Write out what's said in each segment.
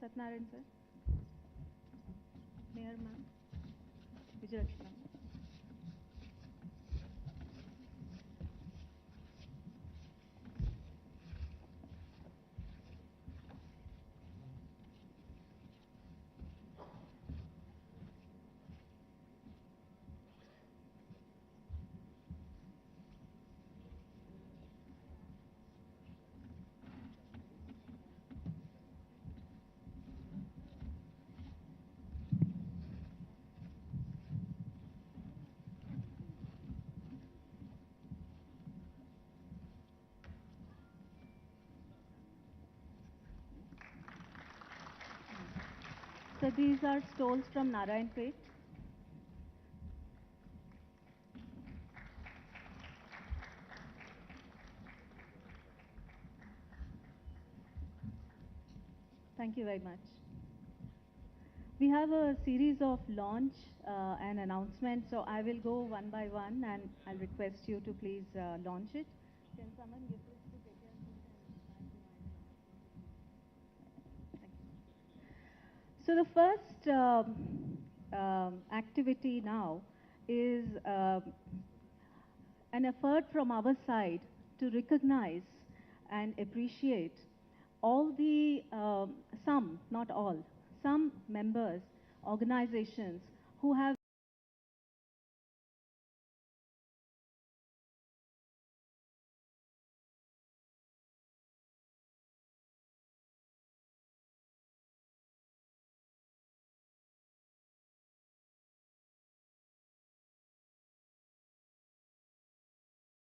Satnarayan sir, Mayor ma'am, Vijayalakshmi ma'am. So these are stalls from Narayanpet. Thank you very much. We have a series of launch and announcements, so I will go one by one and I'll request you to please launch it. Can someone give this to KTR? Thank you. So the first activity now is an effort from our side to recognize and appreciate all the, some, not all, some members, organizations who have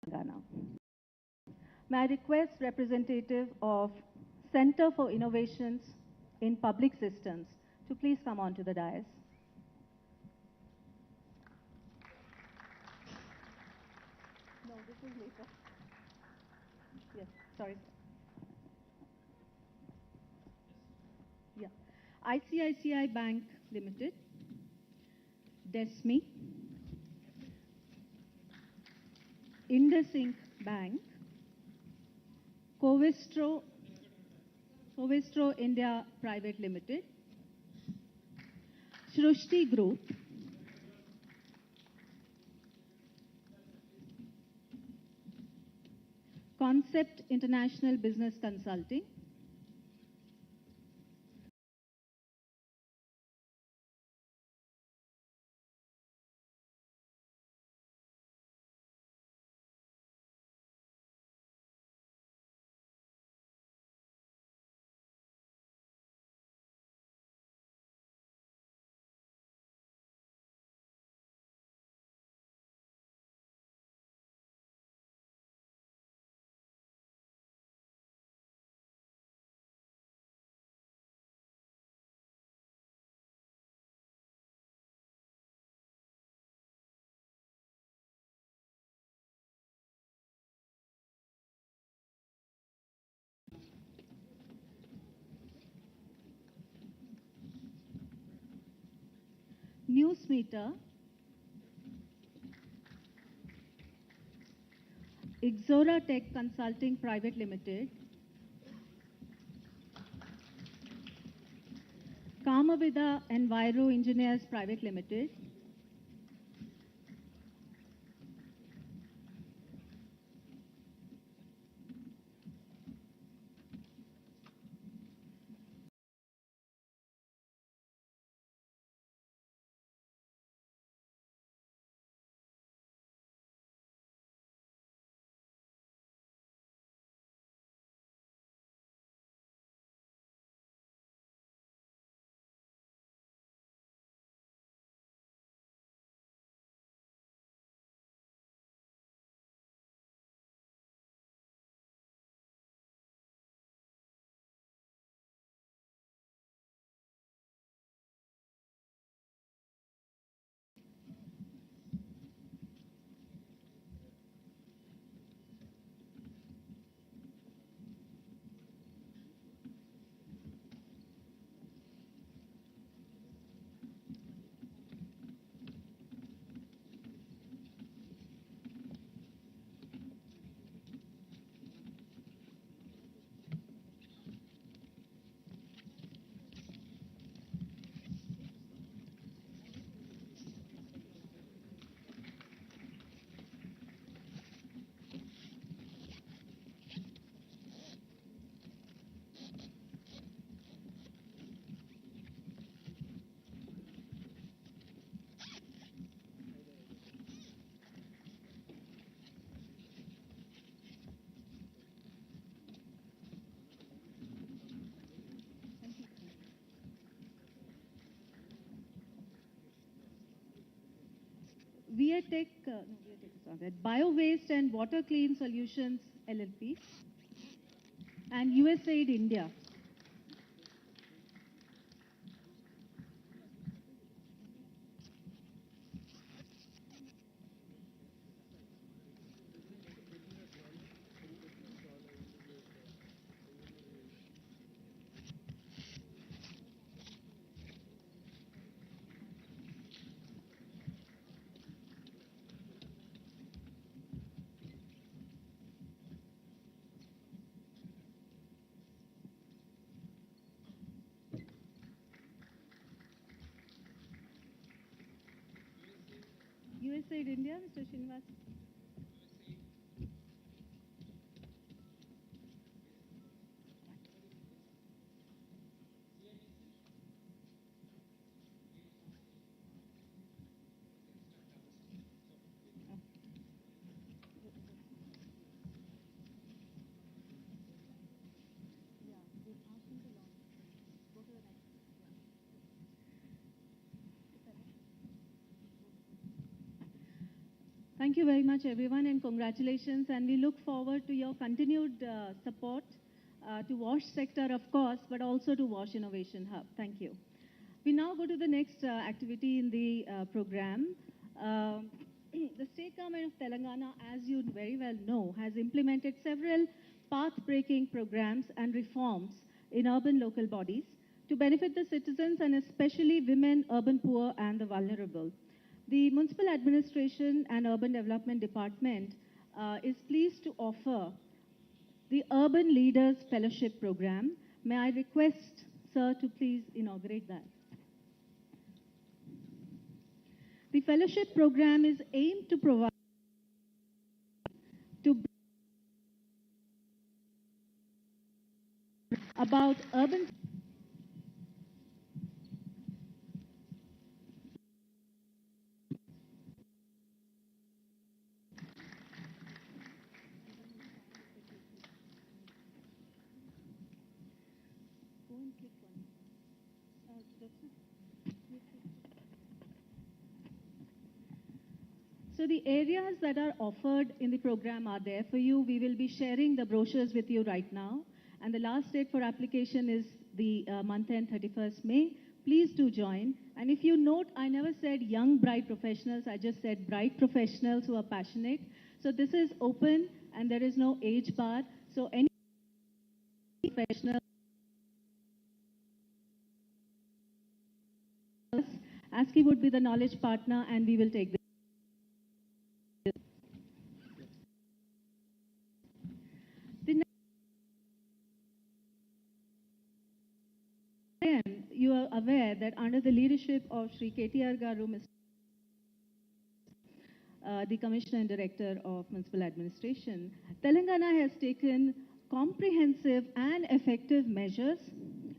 Ghana. May I request representative of Center for Innovations in Public Systems to please come on to the dais. No, this is later. Yes, sorry. Yeah. ICICI Bank Limited, DESMI, IndusInc Bank, Covestro India Private Limited, Shrushti Group, Concept International Business Consulting, Newsmeter, Ixora Tech Consulting Private Limited, Kamavida Enviro Engineers Private Limited, Viatech, no, Viatech is not that. Bio Waste and Water Clean Solutions LLP, and USAID India. USAID India, Mr. Srinivas. Thank you very much, everyone, and congratulations. And we look forward to your continued support to WASH sector, of course, but also to WASH Innovation Hub. Thank you. We now go to the next activity in the program. The state government of Telangana, as you very well know, has implemented several path-breaking programs and reforms in urban local bodies to benefit the citizens and especially women, urban poor, and the vulnerable. The Municipal Administration and Urban Development Department is pleased to offer the Urban Leaders Fellowship Program. May I request, sir, to please inaugurate that. The fellowship program is aimed to provide about urban So the areas that are offered in the program are there for you. We will be sharing the brochures with you right now. And the last date for application is the month end 31st May. Please do join. And if you note, I never said young bright professionals. I just said bright professionals who are passionate. So this is open and there is no age bar. So any professional, ASCII would be the knowledge partner and we will take this. You are aware that under the leadership of Sri KTR Garu, the Commissioner and Director of Municipal Administration, Telangana has taken comprehensive and effective measures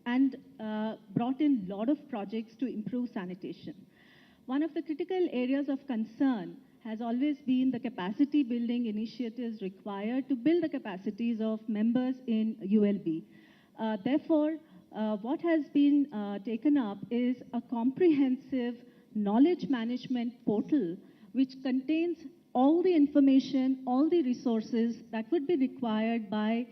and brought in a lot of projects to improve sanitation. One of the critical areas of concern has always been the capacity building initiatives required to build the capacities of members in ULB. Therefore, what has been taken up is a comprehensive knowledge management portal which contains all the information, all the resources that would be required by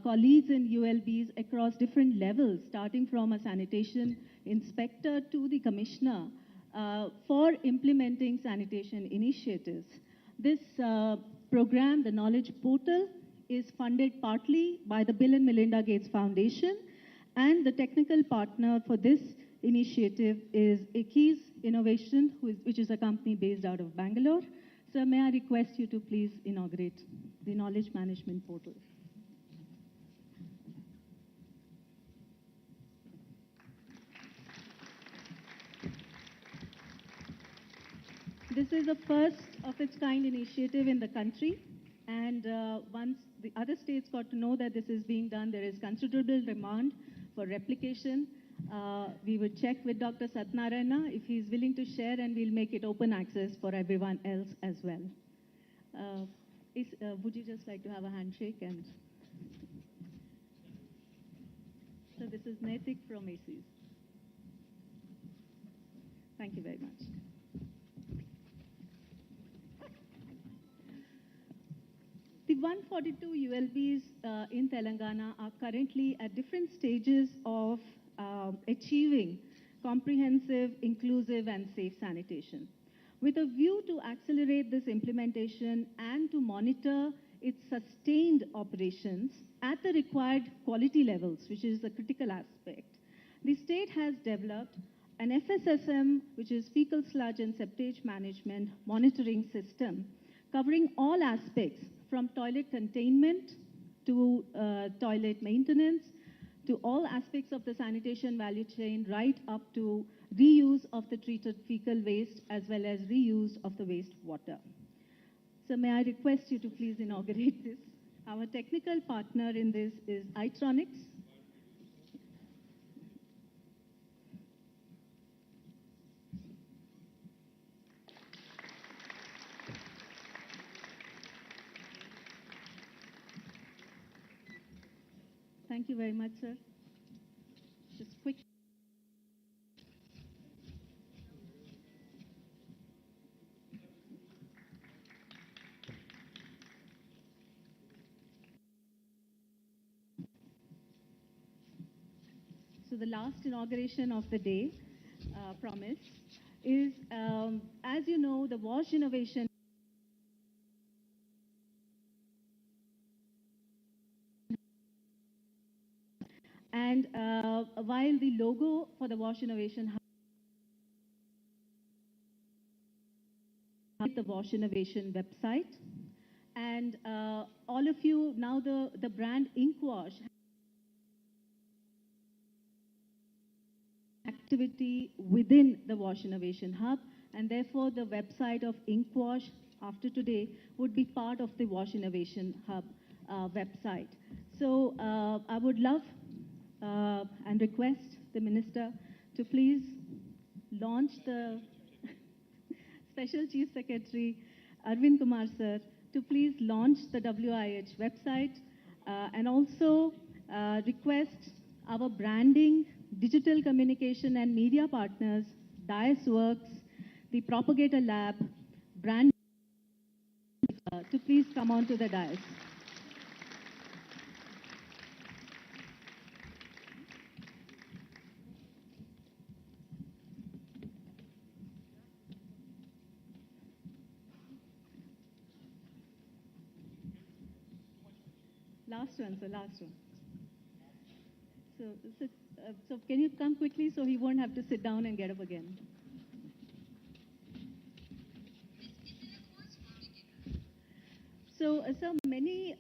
colleagues in ULBs across different levels, starting from a sanitation inspector to the commissioner, for implementing sanitation initiatives. This program, the Knowledge Portal, is funded partly by the Bill and Melinda Gates Foundation, and the technical partner for this initiative is ICICI Innovation, which is a company based out of Bangalore. So may I request you to please inaugurate the Knowledge Management Portal. This is a first of its kind initiative in the country. And once the other states got to know that this is being done, there is considerable demand for replication. We would check with Dr. Satnarayana if he's willing to share, and we'll make it open access for everyone else as well. Would you just like to have a handshake? And so this is Naitik from ACIS. Thank you very much. 142 ULBs in Telangana are currently at different stages of achieving comprehensive, inclusive, and safe sanitation. With a view to accelerate this implementation and to monitor its sustained operations at the required quality levels, which is the critical aspect, the state has developed an FSSM, which is Fecal Sludge and Septage Management Monitoring System, covering all aspects from toilet containment to toilet maintenance, to all aspects of the sanitation value chain, right up to reuse of the treated fecal waste as well as reuse of the waste water. So may I request you to please inaugurate this. Our technical partner in this is Itronics. Thank you very much, sir. Just quick. So the last inauguration of the day, promise, is, as you know, the Wash Innovation and while the logo for the Wash Innovation Hub the Wash Innovation website, and all of you now the brand Inkwash activity within the Wash Innovation Hub, and therefore the website of Inkwash after today would be part of the Wash Innovation Hub website. So I would love and request the Minister to please launch the Special Chief Secretary Arvind Kumar sir to please launch the WIH website and also request our branding, digital communication and media partners, Dias Works, the Propagator Lab, brand to please come on to the dais. Last one, sir, last one. So can you come quickly so he won't have to sit down and get up again? So many...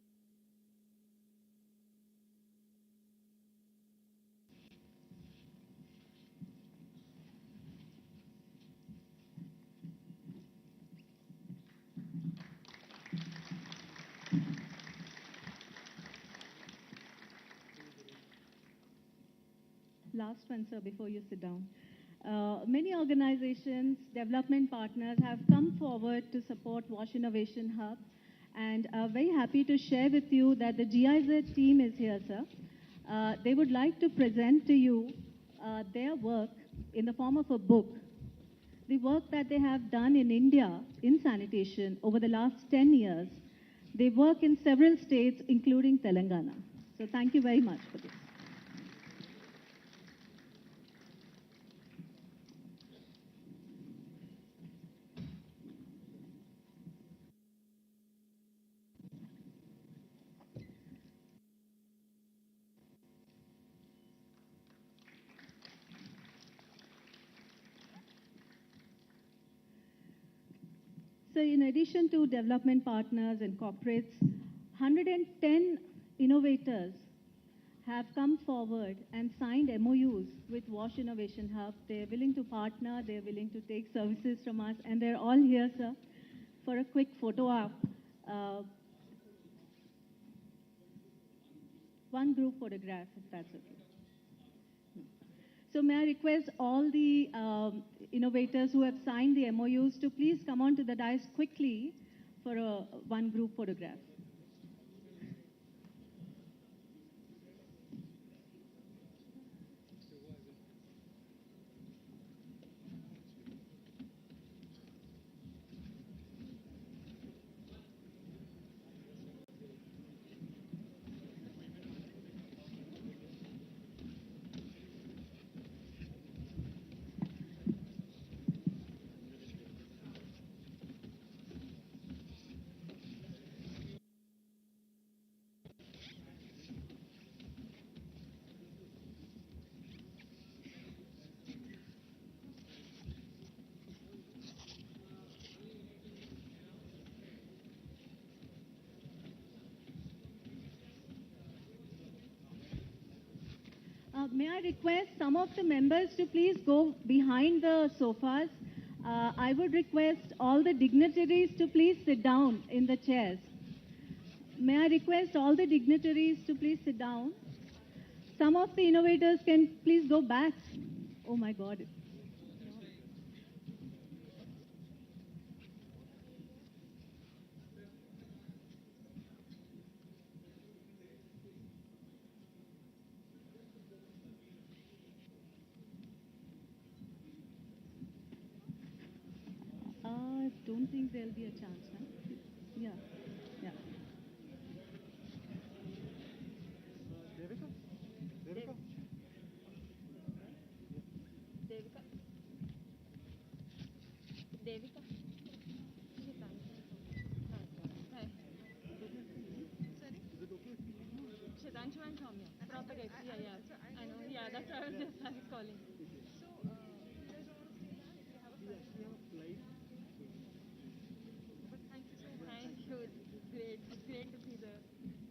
Last one, sir, before you sit down. Many organizations, development partners have come forward to support Wash Innovation Hub, and very happy to share with you that the GIZ team is here, sir. They would like to present to you their work in the form of a book, the work that they have done in India in sanitation over the last 10 years. They work in several states, including Telangana. So thank you very much for this. So in addition to development partners and corporates, 110 innovators have come forward and signed MOUs with Wash Innovation Hub. They're willing to partner, they're willing to take services from us, and they're all here, sir, for a quick photo op. One group photograph, if that's okay. So may I request all the innovators who have signed the MOUs to please come on to the dais quickly for a one group photograph. May I request some of the members to please go behind the sofas. I would request all the dignitaries to please sit down in the chairs. May I request all the dignitaries to please sit down. Some of the innovators can please go back. Oh my God. I don't think there'll be a chance, huh? Yeah, yeah. Devika? Devika? Devika. Devika. Hi. Sorry? Shitanshu and Soumya. Propagate. Yeah. I know. Yeah, that's why I was calling. Thank you. It's great. It's great to see the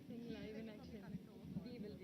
thing live in action. We will.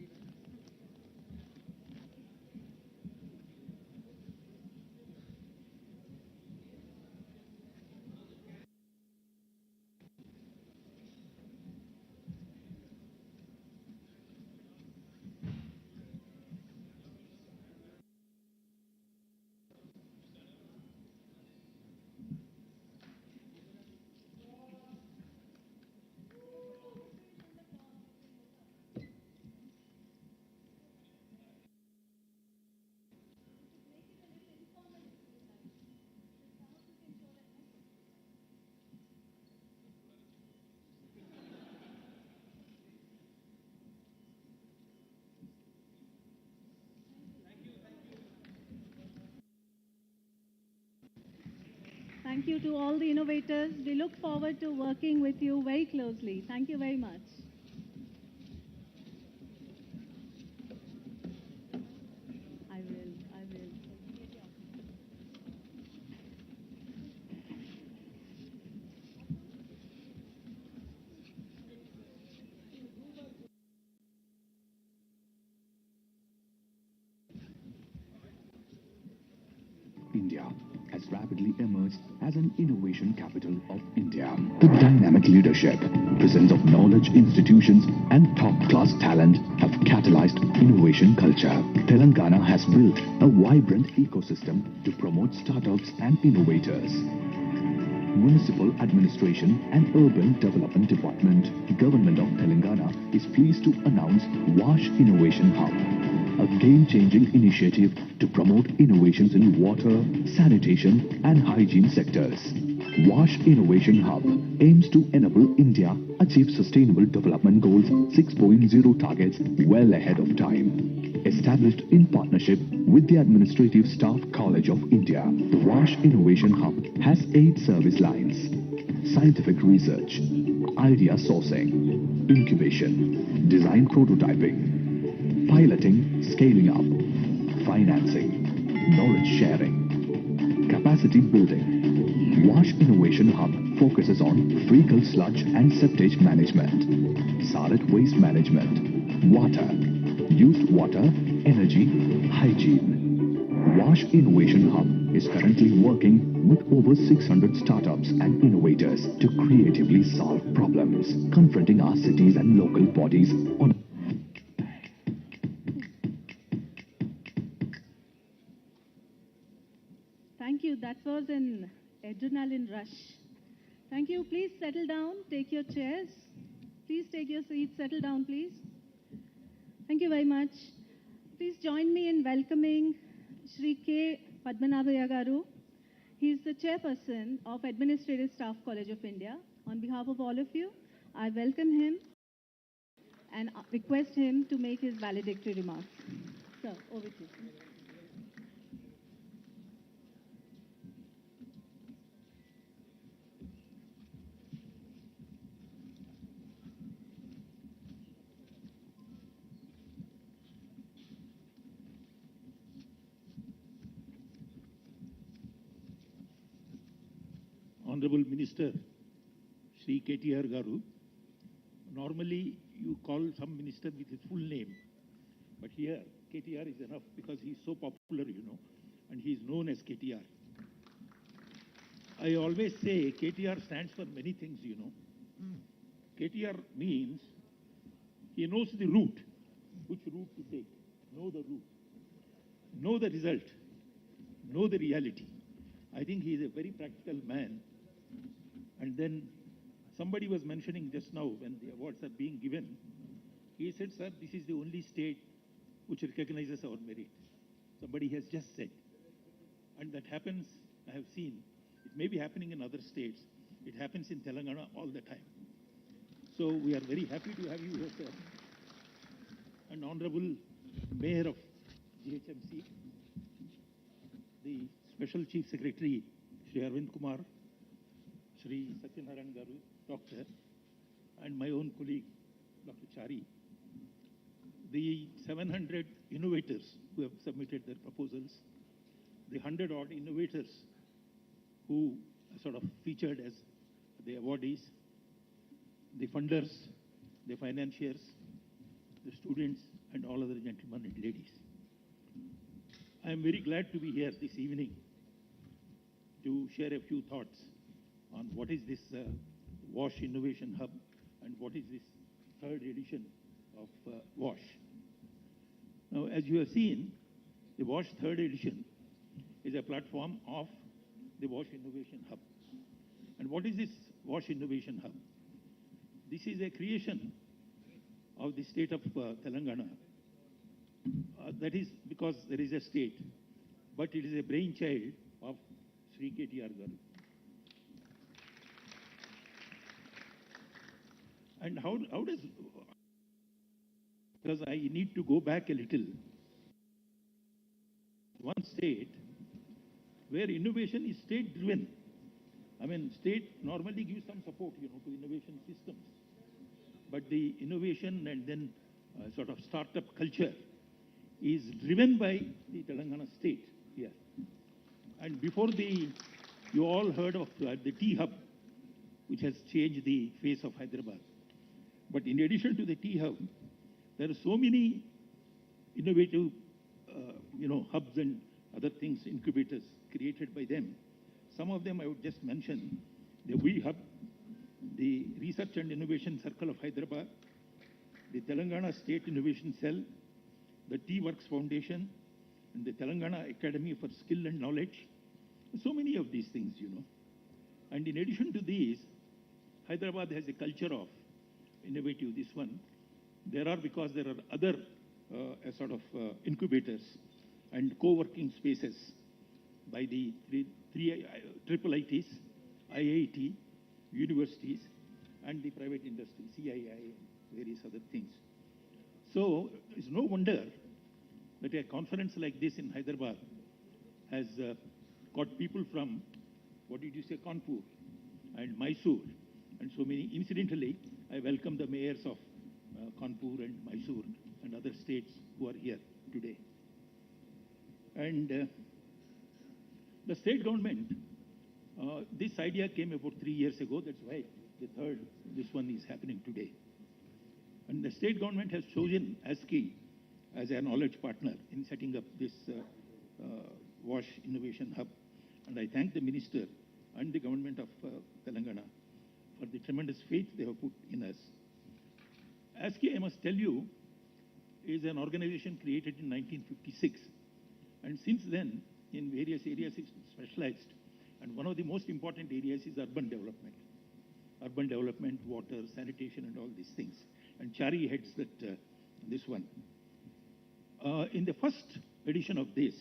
Thank you to all the innovators. We look forward to working with you very closely. Thank you very much. I will. India has rapidly emerged as an innovation capital of India. The dynamic leadership, presence of knowledge institutions and top-class talent have catalyzed innovation culture. Telangana has built a vibrant ecosystem to promote startups and innovators. Municipal Administration and Urban Development Department, Government of Telangana is pleased to announce Wash Innovation Hub, a game-changing initiative to promote innovations in water, sanitation and hygiene sectors. Wash Innovation Hub aims to enable India achieve Sustainable Development Goals 6.0 targets well ahead of time. Established in partnership with the Administrative Staff College of India, the Wash Innovation Hub has 8 service lines: scientific research, idea sourcing, incubation, design prototyping, piloting, scaling up, financing, knowledge sharing, capacity building. Wash Innovation Hub focuses on fecal sludge and septage management, solid waste management, water, used water, energy, hygiene. Wash Innovation Hub is currently working with over 600 startups and innovators to creatively solve problems confronting our cities and local bodies on Thank you. That was an adrenaline rush. Thank you. Please settle down. Take your chairs. Please take your seats. Settle down, please. Thank you very much. Please join me in welcoming Shri K. Padmanabhaya Garu. He is the chairperson of Administrative Staff College of India. On behalf of all of you, I welcome him and request him to make his valedictory remarks. Sir, over to you. Honorable Minister, Shri KTR Garu, normally you call some minister with his full name, but here KTR is enough because he's so popular, and he's known as KTR. I always say KTR stands for many things, KTR means he knows the route, which route to take, know the route, know the result, know the reality. I think he is a very practical man. And then somebody was mentioning just now when the awards are being given, he said, sir, this is the only state which recognizes our merit. Somebody has just said. And that happens, I have seen, it may be happening in other states. It happens in Telangana all the time. So we are very happy to have you here, sir. An honorable mayor of GHMC, the Special Chief Secretary, Shri Arvind Kumar, Shri Satyanarayan Garu, Doctor, and my own colleague, Dr. Chari, the 700 innovators who have submitted their proposals, the 100-odd innovators who are sort of featured as the awardees, the funders, the financiers, the students, and all other gentlemen and ladies. I am very glad to be here this evening to share a few thoughts on what is this WASH Innovation Hub and what is this third edition of WASH. Now, as you have seen, the WASH third edition is a platform of the WASH Innovation Hub. And what is this WASH Innovation Hub? This is a creation of the state of Telangana. That is because there is a state, but it is a brainchild of Sri KTR Garu. And how does, because I need to go back a little. One state where innovation is state-driven. I mean, state normally gives some support, to innovation systems. But the innovation and then sort of startup culture is driven by the Telangana state here. And before you all heard of the Tea Hub, which has changed the face of Hyderabad. But in addition to the Tea Hub, there are so many innovative, hubs and other things, incubators created by them. Some of them I would just mention: the WE Hub, the Research and Innovation Circle of Hyderabad, the Telangana State Innovation Cell, the Tea Works Foundation, and the Telangana Academy for Skill and Knowledge. So many of these things, And in addition to these, Hyderabad has a culture of innovative, this one. Because there are other sort of incubators and co-working spaces by the three triple ITs, IIT, universities, and the private industry, CII, and various other things. So it's no wonder that a conference like this in Hyderabad has got people from, what did you say, Kanpur and Mysore, and so many. Incidentally, I welcome the mayors of Kanpur and Mysore and other states who are here today. And the state government, this idea came about 3 years ago. That's why this one is happening today. And the state government has chosen ICICI as a knowledge partner in setting up this WASH Innovation Hub. And I thank the minister and the government of Telangana for the tremendous faith they have put in us. ICICI, I must tell you, is an organization created in 1956. And since then, in various areas, it's specialized. And one of the most important areas is urban development. Urban development, water, sanitation, and all these things. And Chari heads this one. In the first edition of this,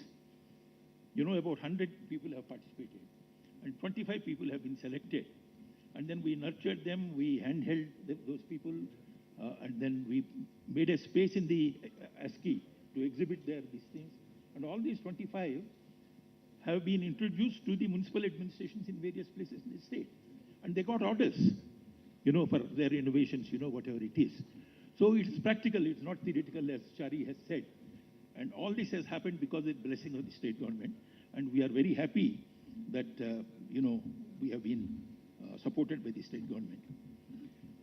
about 100 people have participated. And 25 people have been selected. And then we nurtured them, we handheld those people, and then we made a space in the ICICI to exhibit these things. And all these 25 have been introduced to the municipal administrations in various places in the state. And they got orders, for their innovations, whatever it is. So it's practical, it's not theoretical, as Chari has said. And all this has happened because of the blessing of the state government. And we are very happy that, we have been supported by the state government.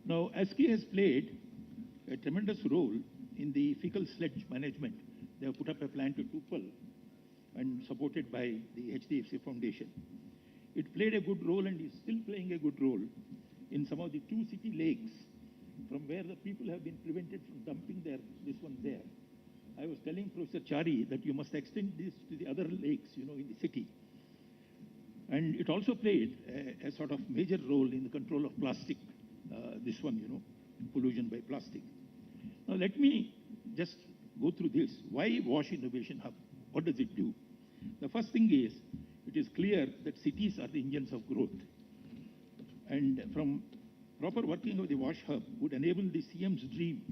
Now, ICICI has played a tremendous role in the fecal sludge management They have put up a plant at Tupal and supported by the HDFC Foundation. It played a good role and is still playing a good role in some of the two city lakes from where the people have been prevented from dumping this one there. I was telling Professor Chari that you must extend this to the other lakes, in the city. And it also played a sort of major role in the control of plastic, this one, pollution by plastic. Now let me just go through this. Why WASH Innovation Hub? What does it do? The first thing is, it is clear that cities are the engines of growth. And from proper working of the WASH Hub would enable the CM's dream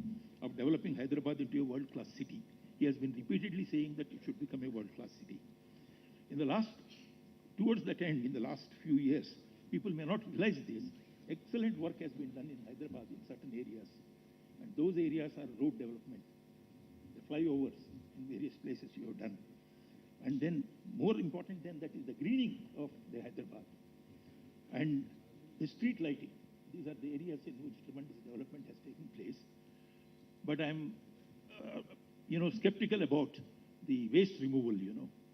of developing Hyderabad into a world-class city. He has been repeatedly saying that it should become a world-class city. Towards that end, in the last few years, people may not realize this, excellent work has been done in Hyderabad in certain areas. And those areas are road development, the flyovers in various places you have done. And then, more important than that is the greening of the Hyderabad. And the street lighting. These are the areas in which tremendous development has taken place. But I'm, skeptical about the waste removal,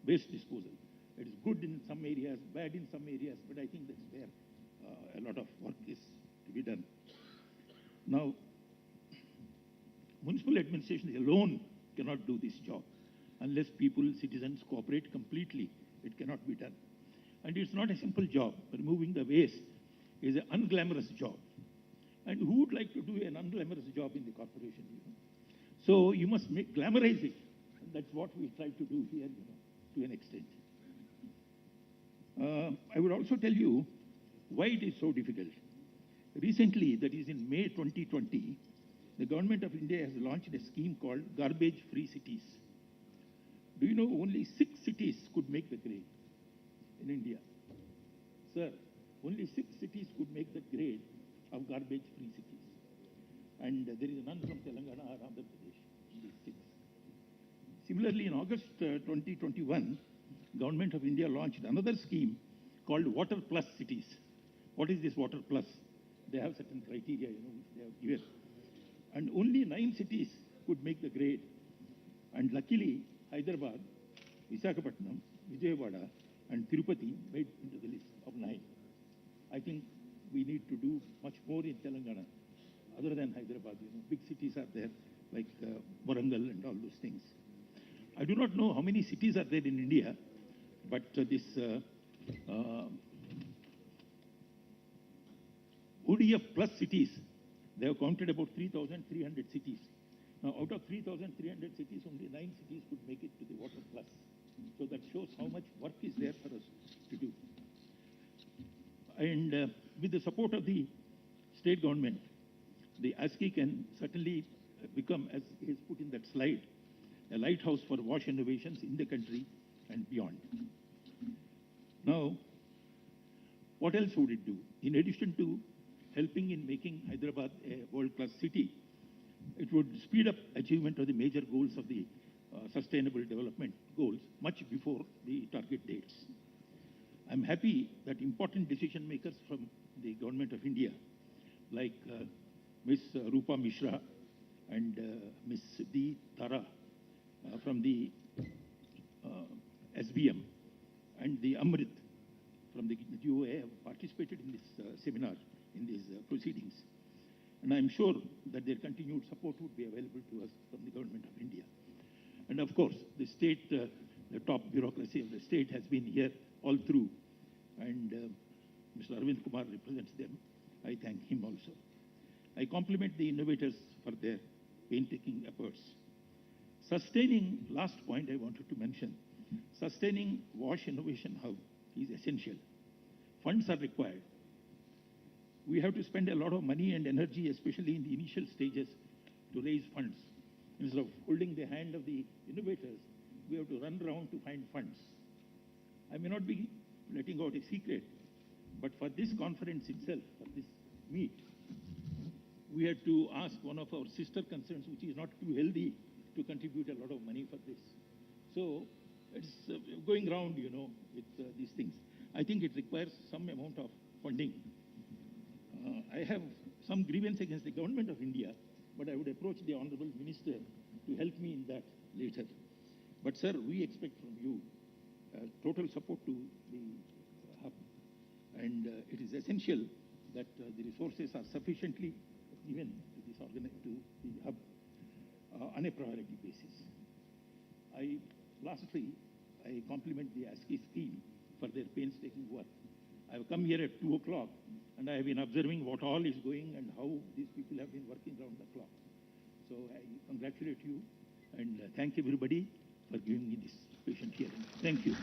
waste disposal. It is good in some areas, bad in some areas, but I think that's where a lot of work is to be done. Now, municipal administration alone cannot do this job. Unless people, citizens cooperate completely, it cannot be done. And it's not a simple job. Removing the waste is an unglamorous job. And who would like to do an unglamorous job in the corporation? So you must glamorize it. And that's what we try to do here, to an extent. I would also tell you why it is so difficult. Recently, that is in May 2020, the government of India has launched a scheme called Garbage-Free Cities. Do you know only 6 cities could make the grade in India? Sir, only 6 cities could make the grade of garbage-free cities. And there is none from Telangana or Andhra Pradesh in these 6. Similarly, in August 2021, Government of India launched another scheme called Water Plus Cities. What is this Water Plus? They have certain criteria, which they have given. And only 9 cities could make the grade. And luckily, Hyderabad, Visakhapatnam, Vijayawada, and Tirupati made into the list of 9. I think we need to do much more in Telangana, other than Hyderabad. Big cities are there, like Warangal and all those things. I do not know how many cities are there in India, but this ODF plus cities, they have counted about 3,300 cities. Now, out of 3,300 cities, only 9 cities could make it to the Water Plus. So that shows how much work is there for us to do. And with the support of the state government, the ICICI can certainly become, as he has put in that slide, a lighthouse for WASH innovations in the country and beyond. Now, what else would it do? In addition to helping in making Hyderabad a world-class city, it would speed up achievement of the major goals of the Sustainable Development Goals much before the target dates. I'm happy that important decision makers from the Government of India, like Ms. Rupa Mishra and Ms. D. Tara from the SBM and the Amrit from the GOA have participated in this seminar, in these proceedings. And I'm sure that their continued support would be available to us from the Government of India. And of course, the state, the top bureaucracy of the state has been here all through. And Mr. Arvind Kumar represents them. I thank him also. I compliment the innovators for their painstaking efforts. Sustaining, last point I wanted to mention, sustaining WASH Innovation Hub is essential. Funds are required. We have to spend a lot of money and energy, especially in the initial stages, to raise funds. Instead of holding the hand of the innovators, we have to run around to find funds. I may not be letting out a secret, but for this conference itself, for this meet, we had to ask one of our sister concerns, which is not too healthy, to contribute a lot of money for this. So it's going around, with these things. I think it requires some amount of funding. I have some grievance against the Government of India, but I would approach the Honorable Minister to help me in that later. But, sir, we expect from you total support to the hub. And it is essential that the resources are sufficiently given to this to the hub on a priority basis. Lastly, I compliment the ASCII team for their painstaking work. I have come here at 2 o'clock and I have been observing what all is going and how these people have been working round the clock. So I congratulate you and thank everybody for giving me this patient hearing. Thank you.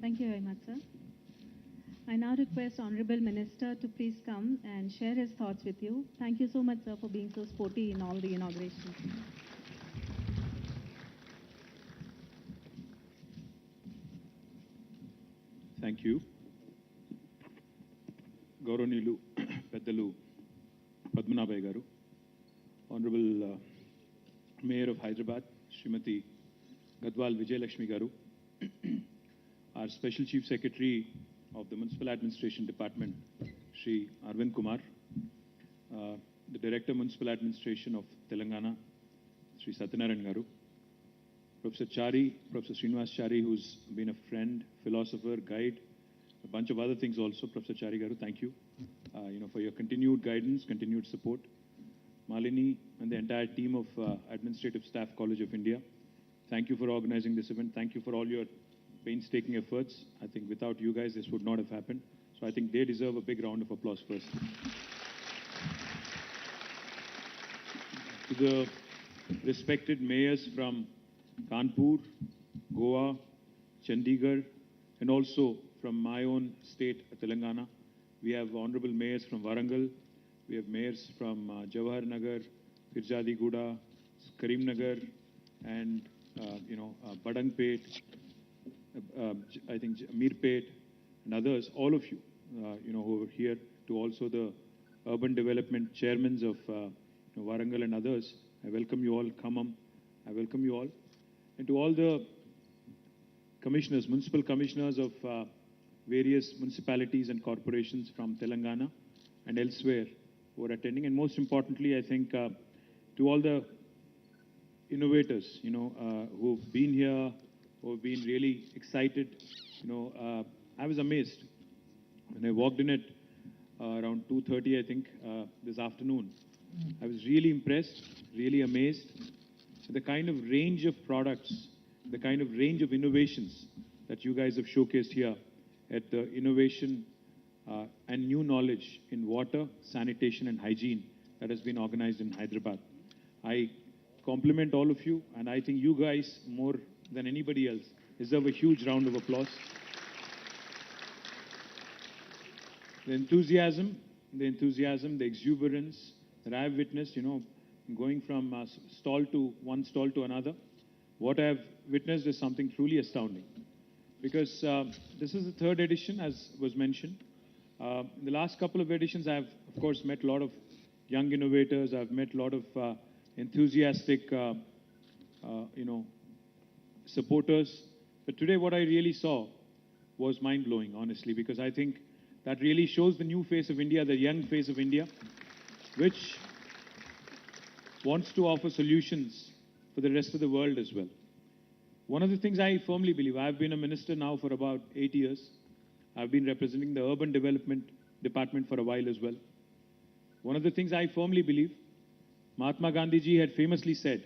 Thank you very much, sir. I now request Honorable Minister to please come and share his thoughts with you. Thank you so much, sir, for being so sporty in all the inaugurations. Thank you. Gauranilu Peddalu Padmanabhai Garu, Honorable Mayor of Hyderabad, Srimati Gadwal Vijayalakshmi Garu, our Special Chief Secretary of the Municipal Administration Department, Shri Arvind Kumar, the Director Municipal Administration of Telangana, Shri Satyanarayan Garu, Professor Chari, Professor Srinivas Chari, who's been a friend, philosopher, guide, a bunch of other things also. Professor Chari Garu, thank you, for your continued guidance, continued support. Malini and the entire team of Administrative Staff College of India, thank you for organizing this event. Thank you for all your painstaking efforts. I think without you guys, this would not have happened. So I think they deserve a big round of applause first. To the respected mayors from Kanpur, Goa, Chandigarh, and also from my own state, Telangana. We have honorable mayors from Warangal. We have mayors from Jawahar Nagar, Firjadiguda, Karimnagar, and Badangpet, I think Mirpet, and others. All of you, who are here. To also the urban development chairmen of Warangal and others. I welcome you all. Khammam, I welcome you all. And to all the commissioners, municipal commissioners of various municipalities and corporations from Telangana and elsewhere who are attending. And most importantly, I think to all the innovators, who've been here, who've been really excited. I was amazed when I walked in at around 2:30, I think, this afternoon. I was really impressed, really amazed at the kind of range of products, the kind of range of innovations that you guys have showcased here at the innovation and new knowledge in water, sanitation and hygiene that has been organized in Hyderabad. I compliment all of you, and I think you guys, more than anybody else, deserve a huge round of applause. The enthusiasm, the exuberance that I have witnessed, going from one stall to another, what I have witnessed is something truly astounding. Because this is the third edition, as was mentioned. In the last couple of editions, I have, of course, met a lot of young innovators. I've met a lot of enthusiastic, supporters. But today, what I really saw was mind-blowing, honestly, because I think that really shows the new face of India, the young face of India, which wants to offer solutions for the rest of the world as well. One of the things I firmly believe, I've been a minister now for about 8 years. I've been representing the Urban Development Department for a while as well. One of the things I firmly believe, Mahatma Gandhi ji had famously said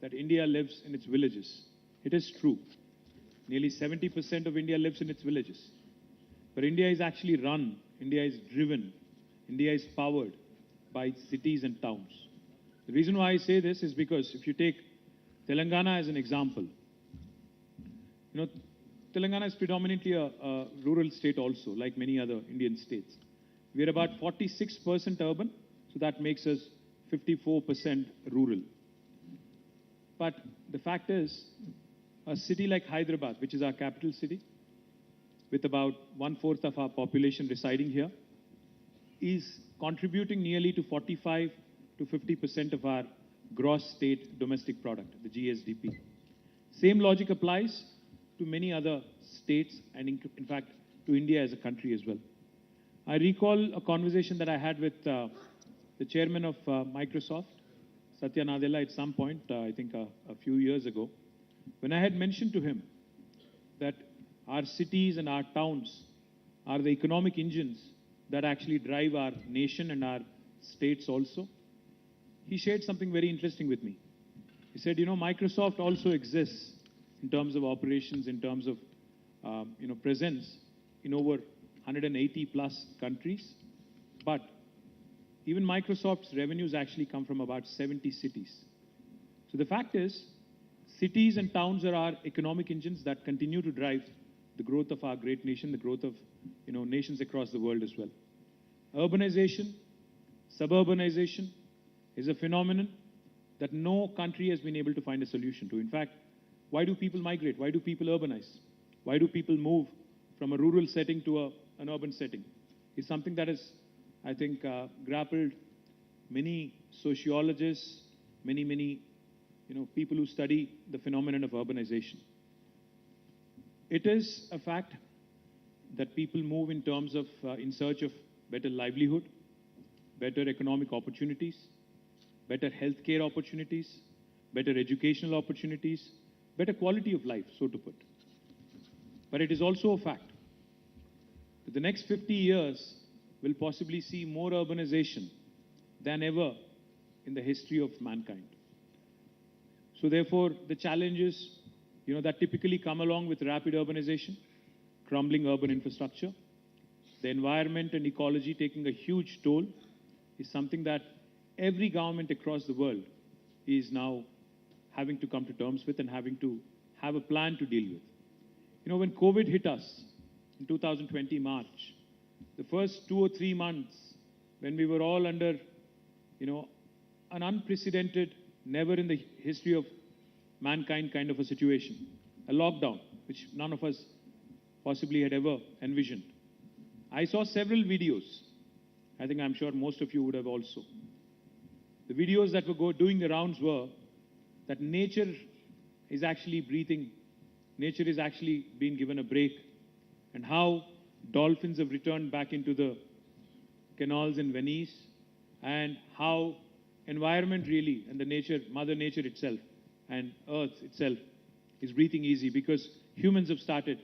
that India lives in its villages. It is true. Nearly 70% of India lives in its villages. But India is actually run, India is driven, India is powered by its cities and towns. The reason why I say this is because if you take Telangana as an example, Telangana is predominantly a rural state also, like many other Indian states. We are about 46% urban, so that makes us 54% rural. But the fact is, a city like Hyderabad, which is our capital city, with about 1/4 of our population residing here, is contributing nearly to 45 to 50% of our gross state domestic product, the GSDP. Same logic applies to many other states and in fact to India as a country as well. I recall a conversation that I had with the chairman of Microsoft, Satya Nadella at some point, I think a few years ago, when I had mentioned to him that our cities and our towns are the economic engines that actually drive our nation and our states also, he shared something very interesting with me. He said, Microsoft also exists in terms of operations, in terms of, presence in over 180 plus countries. But even Microsoft's revenues actually come from about 70 cities. So the fact is, cities and towns are our economic engines that continue to drive the growth of our great nation, the growth of, nations across the world as well. Urbanization, suburbanization is a phenomenon that no country has been able to find a solution to. In fact, why do people migrate? Why do people urbanize? Why do people move from a rural setting to an urban setting? It's something that has, I think, grappled many sociologists, many people who study the phenomenon of urbanization. It is a fact that people move in terms of, in search of better livelihood, better economic opportunities, better healthcare opportunities, better educational opportunities, better quality of life, so to put. But it is also a fact that the next 50 years will possibly see more urbanization than ever in the history of mankind. So therefore, the challenges, that typically come along with rapid urbanization, crumbling urban infrastructure, the environment and ecology taking a huge toll, is something that every government across the world is now having to come to terms with and having to have a plan to deal with. When COVID hit us in 2020 March, the first 2 or 3 months when we were all under, an unprecedented, never in the history of mankind kind of a situation, a lockdown, which none of us possibly had ever envisioned. I saw several videos. I'm sure most of you would have also. The videos that were doing the rounds were that nature is actually breathing, nature is actually being given a break, and how dolphins have returned back into the canals in Venice, and how environment really, and the nature, Mother Nature itself, and Earth itself is breathing easy because humans have started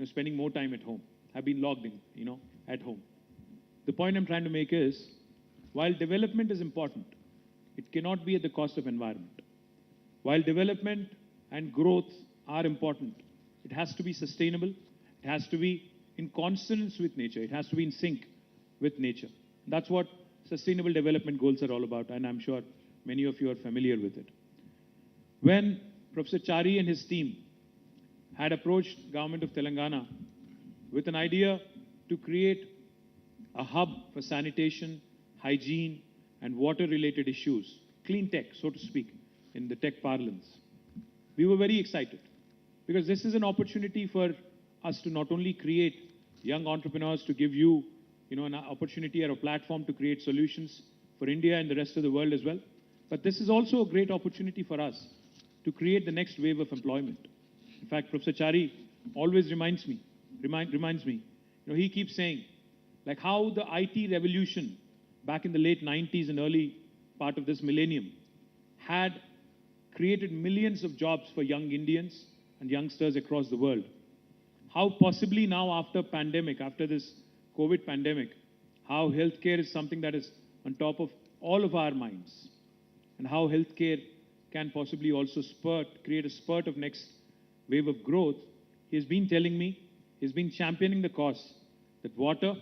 spending more time at home, have been logged in, at home. The point I'm trying to make is, while development is important, it cannot be at the cost of environment. While development and growth are important, it has to be sustainable, it has to be in consonance with nature, it has to be in sync with nature. That's what sustainable development goals are all about, and I'm sure many of you are familiar with it. When Professor Chari and his team had approached government of Telangana with an idea to create a hub for sanitation, hygiene, and water-related issues, clean tech, so to speak, in the tech parlance, we were very excited because this is an opportunity for us to not only create young entrepreneurs, to give you, an opportunity or a platform to create solutions for India and the rest of the world as well, but this is also a great opportunity for us to create the next wave of employment. In fact, Professor Chari always reminds me, he keeps saying, like how the IT revolution back in the late 90s and early part of this millennium had created millions of jobs for young Indians and youngsters across the world. How possibly now after pandemic, after this COVID pandemic, how healthcare is something that is on top of all of our minds, and how healthcare can possibly also create a spurt of next wave of growth. He has been telling me, he's been championing the cause that water,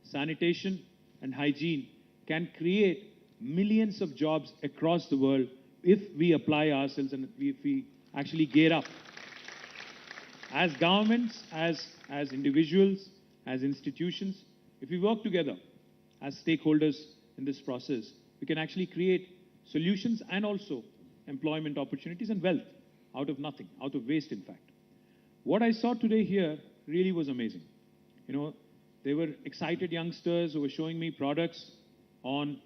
sanitation, and hygiene can create millions of jobs across the world if we apply ourselves and if we actually gear up. As governments, as individuals, as institutions, if we work together as stakeholders in this process, we can actually create solutions and also employment opportunities and wealth out of nothing, out of waste, in fact. What I saw today here really was amazing. They were excited youngsters who were showing me products on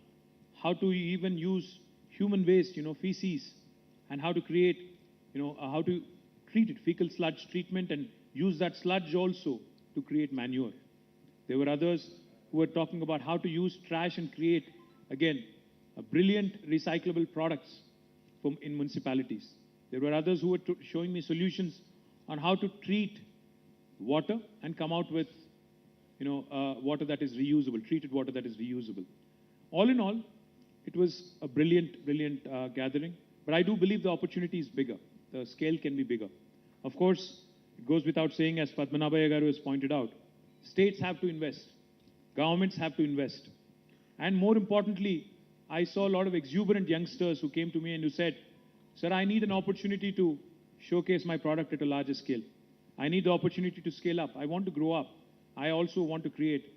how to even use human waste, feces, and how to create, how to treat it, fecal sludge treatment, and use that sludge also to create manure. There were others who were talking about how to use trash and create, again, brilliant recyclable products in municipalities. There were others who were showing me solutions on how to treat water and come out with, water that is reusable, treated water that is reusable. All in all, it was a brilliant gathering. But I do believe the opportunity is bigger. The scale can be bigger. Of course, it goes without saying, as Padmanabhaya Garu has pointed out, states have to invest. Governments have to invest. And more importantly, I saw a lot of exuberant youngsters who came to me and who said, "Sir, I need an opportunity to showcase my product at a larger scale. I need the opportunity to scale up. I want to grow up. I also want to create,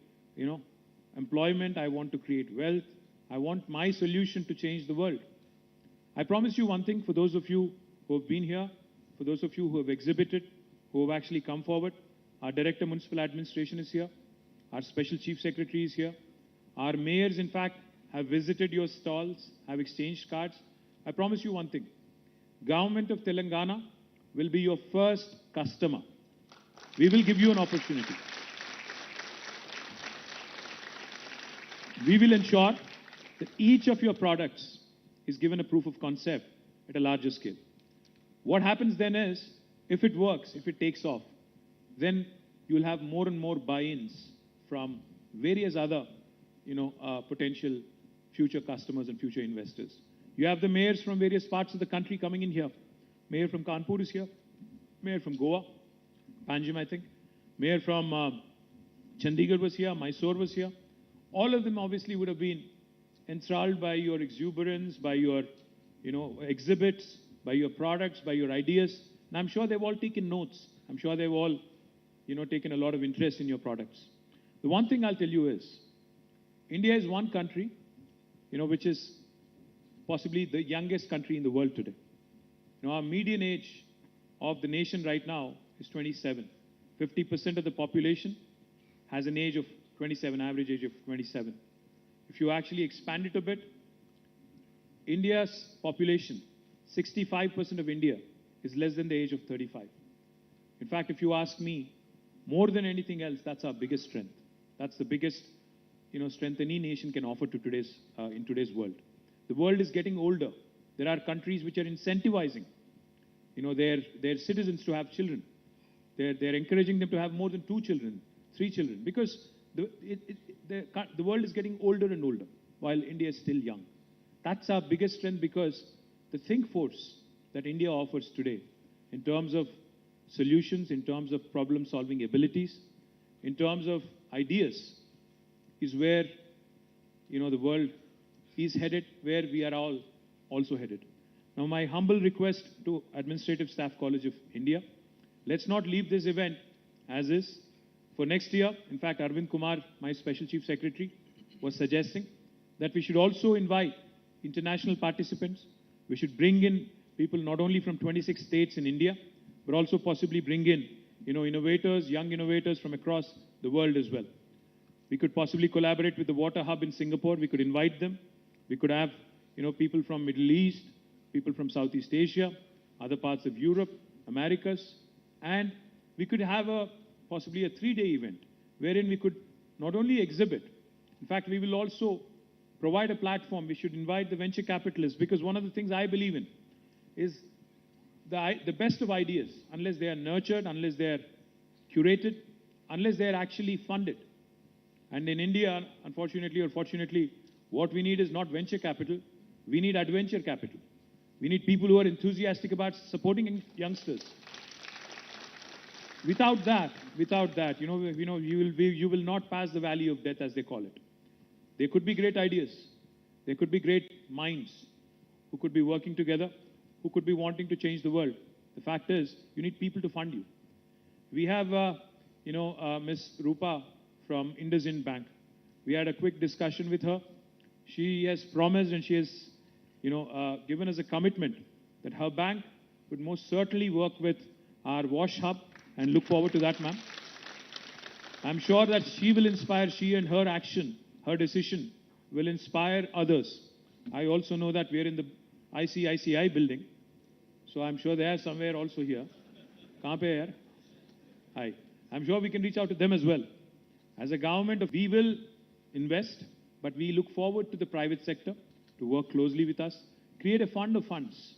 employment. I want to create wealth. I want my solution to change the world." I promise you one thing, for those of you who have been here, for those of you who have exhibited, who have actually come forward, our Director Municipal Administration is here, our Special Chief Secretary is here, our mayors, in fact, have visited your stalls, have exchanged cards. I promise you one thing, Government of Telangana will be your first customer. We will give you an opportunity. We will ensure that each of your products is given a proof of concept at a larger scale. What happens then is, if it works, if it takes off, then you'll have more and more buy-ins from various other, potential future customers and future investors. You have the mayors from various parts of the country coming in here. Mayor from Kanpur is here. Mayor from Goa, Panjim, I think. Mayor from Chandigarh was here. Mysore was here. All of them obviously would have been enthralled by your exuberance, by your, exhibits, by your products, by your ideas. And I'm sure they've all taken notes. I'm sure they've all, taken a lot of interest in your products. The one thing I'll tell you is, India is one country, which is possibly the youngest country in the world today. Our median age of the nation right now is 27. 50% of the population has an age of 27, average age of 27. If you actually expand it a bit, India's population, 65% of India is less than the age of 35. In fact, if you ask me, more than anything else, that's our biggest strength. That's the biggest, strength any nation can offer to in today's world. The world is getting older. There are countries which are incentivizing, their citizens to have children. They're encouraging them to have more than 2 children, 3 children, because the world is getting older and older, while India is still young. That's our biggest strength, because the think force that India offers today, in terms of solutions, in terms of problem-solving abilities, in terms of ideas, is where, the world is headed, where we are all also headed. Now, my humble request to Administrative Staff College of India, let's not leave this event as is. For next year, in fact, Arvind Kumar, my Special Chief Secretary, was suggesting that we should also invite international participants. We should bring in people not only from 26 states in India, but also possibly bring in, innovators, young innovators from across the world as well. We could possibly collaborate with the Water Hub in Singapore. We could invite them. We could have, people from Middle East, people from Southeast Asia, other parts of Europe, Americas, and we could have possibly a 3-day event wherein we could not only exhibit, in fact, we will also provide a platform. We should invite the venture capitalists, because one of the things I believe in is the best of ideas, unless they are nurtured, unless they are curated, unless they are actually funded. And in India, unfortunately or fortunately, what we need is not venture capital, we need adventure capital. We need people who are enthusiastic about supporting youngsters. Without that, you will not pass the valley of death, as they call it. There could be great ideas. There could be great minds who could be working together, who could be wanting to change the world. The fact is, you need people to fund you. We have, Ms. Rupa from IndusInd Bank. We had a quick discussion with her. She has promised and she has, given us a commitment that her bank would most certainly work with our Wash Hub, and look forward to that, ma'am. I'm sure that she will inspire, she and her action, her decision will inspire others. I also know that we're in the ICICI building, so I'm sure they are somewhere also here. Kahan pe hai yaar? Hi. I'm sure we can reach out to them as well. As a government, we will invest, but we look forward to the private sector. to work closely with us. Create a fund of funds.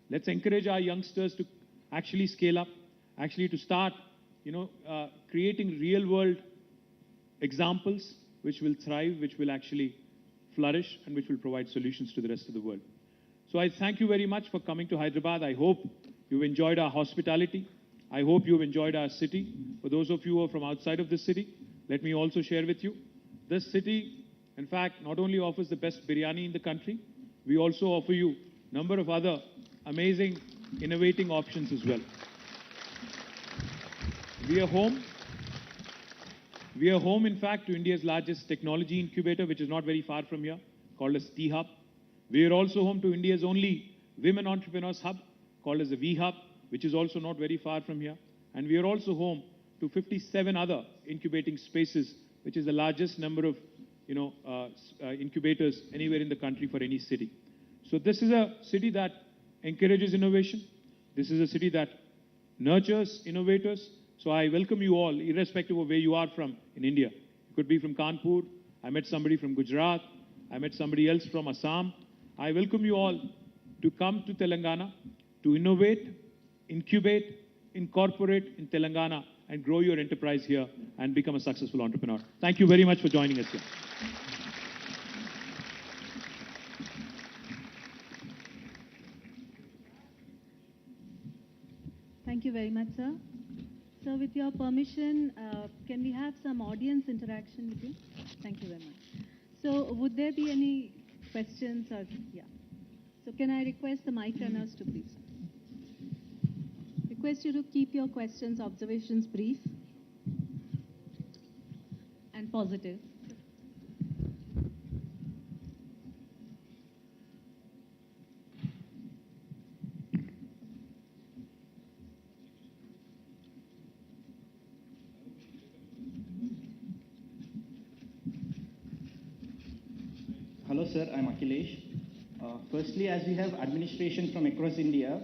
Let's encourage our youngsters to actually scale up, actually to start, creating real-world examples which will thrive, which will actually flourish, and which will provide solutions to the rest of the world. So I thank you very much for coming to Hyderabad. I hope you've enjoyed our hospitality. I hope you've enjoyed our city. For those of you who are from outside of this city, let me also share with you, this city, in fact, not only offers the best biryani in the country, we also offer you a number of other amazing, innovating options as well. We are home. We are home, in fact, to India's largest technology incubator, which is not very far from here, called as T-Hub. We are also home to India's only women entrepreneurs hub, called as the V-Hub, which is also not very far from here. And we are also home to 57 other incubating spaces, which is the largest number of incubators anywhere in the country for any city. So this is a city that encourages innovation. This is a city that nurtures innovators. So I welcome you all, irrespective of where you are from in India. You could be from Kanpur. I met somebody from Gujarat. I met somebody else from Assam. I welcome you all to come to Telangana, to innovate, incubate, incorporate in Telangana, and grow your enterprise here and become a successful entrepreneur. Thank you very much for joining us here. Thank you very much, sir. So with your permission, can we have some audience interaction with you? Thank you very much. So would there be any questions or, yeah. So can I request the mic runners to please? Request you to keep your questions, observations brief and positive. Hello sir, I'm Akhilesh. Firstly, as we have administration from across India,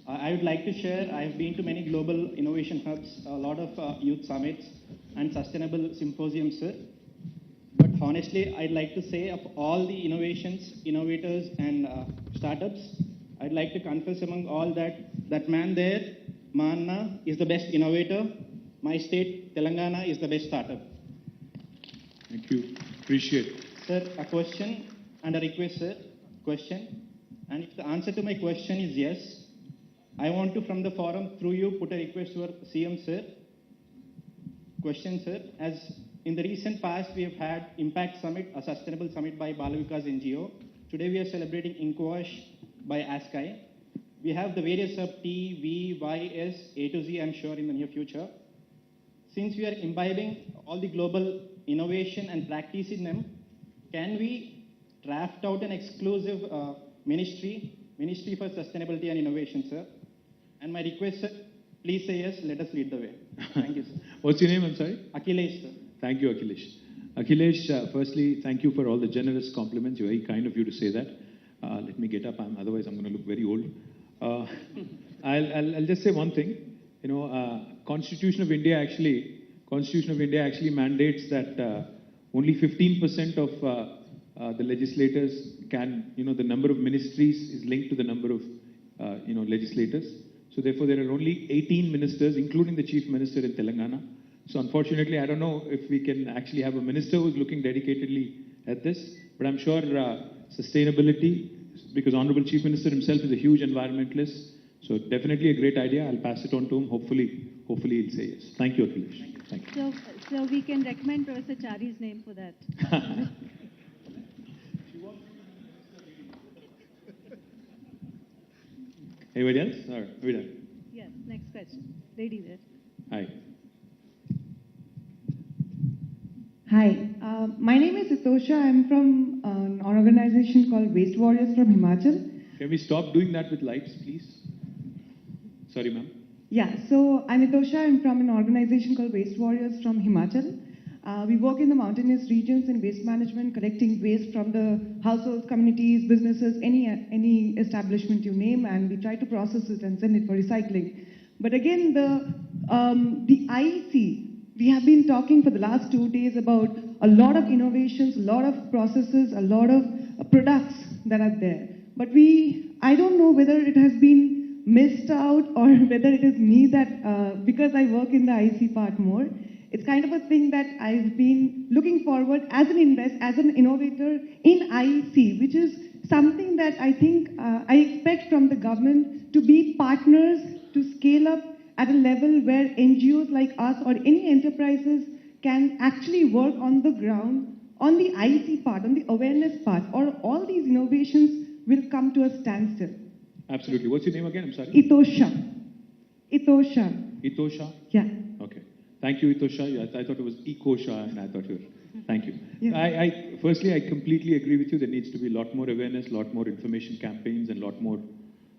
I would like to share, I have been to many global innovation hubs, a lot of youth summits and sustainable symposiums, sir. But honestly, I'd like to say of all the innovations, innovators and startups, I'd like to confess among all that man there, Manna, is the best innovator. My state, Telangana, is the best startup. Thank you. Appreciate it. Sir, a question and a request, sir. Question. And if the answer to my question is yes, I want to, from the forum, through you, put a request to our CM, sir. Question, sir. As in the recent past, we have had Impact Summit, a sustainable summit by Balavikas NGO. Today, we are celebrating Inquash by ASCI. We have the various sub T, V, Y, S, A to Z, I'm sure, in the near future. Since we are imbibing all the global innovation and practice in them, can we draft out an exclusive ministry for sustainability and innovation, sir? And my request, sir, please say yes, let us lead the way. Thank you, sir. What's your name, I'm sorry? Akhilesh, sir. Thank you, Akhilesh. Akhilesh, firstly, thank you for all the generous compliments. Very kind of you to say that. Let me get up, otherwise I'm going to look very old. I'll just say one thing. Constitution of India actually mandates that only 15% of the legislators can, the number of ministries is linked to the number of, legislators. So therefore, there are only 18 ministers, including the chief minister in Telangana. So unfortunately, I don't know if we can actually have a minister who's looking dedicatedly at this, but I'm sure sustainability, because Honorable Chief Minister himself is a huge environmentalist, so definitely a great idea. I'll pass it on to him. Hopefully he'll say yes. Thank you, Akhilesh. Thank you. So we can recommend Professor Chari's name for that. Anybody else? All right, we're done. Yes, next question. Lady there. Hi. Hi, my name is Itosha. I'm from an organization called Waste Warriors from Himachal. Can we stop doing that with lights, please? Sorry, ma'am. Yeah, so I'm Itosha. I'm from an organization called Waste Warriors from Himachal. We work in the mountainous regions in waste management, collecting waste from the households, communities, businesses, any establishment you name, and we try to process it and send it for recycling. But again, the IEC, we have been talking for the last 2 days about a lot of innovations, a lot of processes, a lot of products that are there. But I don't know whether it has been missed out or whether it is me that, because I work in the IC part more, it's kind of a thing that I've been looking forward as an innovator in IC, which is something that I think I expect from the government to be partners to scale up at a level where NGOs like us or any enterprises can actually work on the ground, on the IC part, on the awareness part, or all these innovations will come to a standstill. Absolutely. What's your name again? I'm sorry. Itosha. Itosha. Itosha? Yeah. Okay. Thank you, Itosha. I thought it was Ekosha, and I thought you were. Thank you. Yeah. Firstly, I completely agree with you. There needs to be a lot more awareness, a lot more information campaigns, and a lot more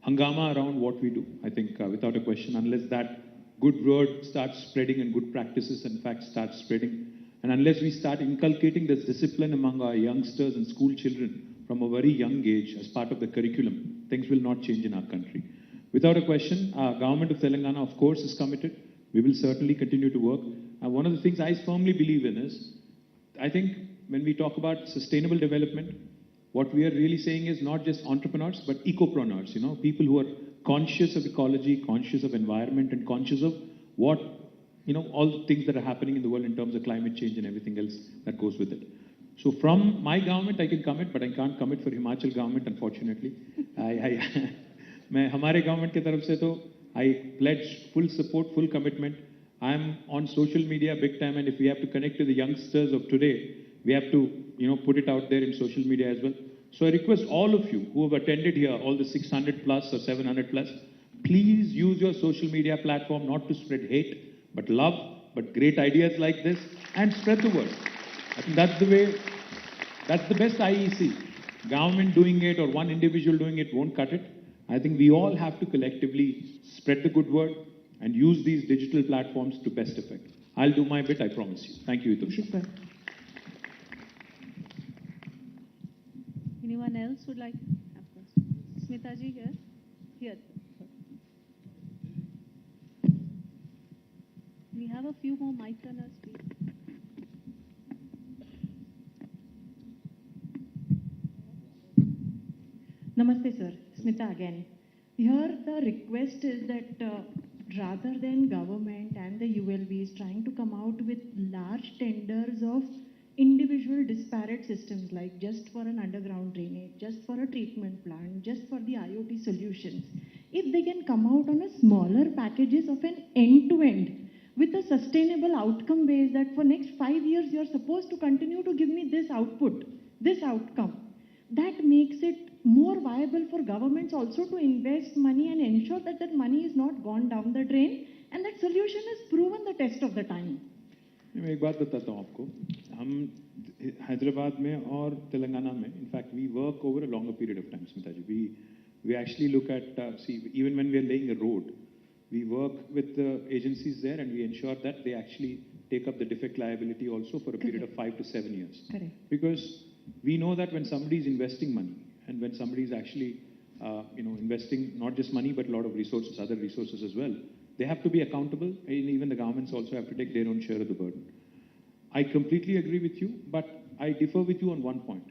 hangama around what we do. I think, without a question, unless that good word starts spreading and good practices, in fact, start spreading, and unless we start inculcating this discipline among our youngsters and school children from a very young age as part of the curriculum, things will not change in our country. Without a question, our government of Telangana, of course, is committed. We will certainly continue to work. And one of the things I firmly believe in is, I think when we talk about sustainable development, what we are really saying is not just entrepreneurs, but ecopreneurs, people who are conscious of ecology, conscious of environment, and conscious of what, all the things that are happening in the world in terms of climate change and everything else that goes with it. So from my government, I can commit, but I can't commit for Himachal government, unfortunately. हमारे government के तरफ से तो I pledge full support, full commitment. I'm on social media big time, and if we have to connect to the youngsters of today, we have to, put it out there in social media as well. So I request all of you who have attended here, all the 600 plus or 700 plus, please use your social media platform not to spread hate, but love, but great ideas like this, and spread the word. I think that's the way, that's the best IEC. Government doing it or one individual doing it won't cut it. I think we all have to collectively spread the good word and use these digital platforms to best effect. I'll do my bit, I promise you. Thank you, Itosha. Anyone else would like to have questions? Smita ji here? Here. We have a few more mic runners, please. Namaste, sir. Smita again. Here the request is that rather than government and the ULBs trying to come out with large tenders of individual disparate systems like just for an underground drainage, just for a treatment plant, just for the IoT solutions, if they can come out on a smaller packages of an end-to-end with a sustainable outcome base that for next 5 years you're supposed to continue to give me this output, this outcome, that makes it more viable for governments also to invest money and ensure that that money is not gone down the drain and that solution has proven the test of the time. मैं एक बात बताता हूँ आपको. हम हैदराबाद में और तेलंगाना में, in fact, we work over a longer period of time, Smita ji. We actually look at, even when we are laying a road, we work with the agencies there and we ensure that they actually take up the defect liability also for a period of 5 to 7 years. Correct. Because we know that when somebody is investing money and when somebody is actually, investing not just money but a lot of resources, other resources as well, they have to be accountable, and even the governments also have to take their own share of the burden. I completely agree with you, but I differ with you on one point.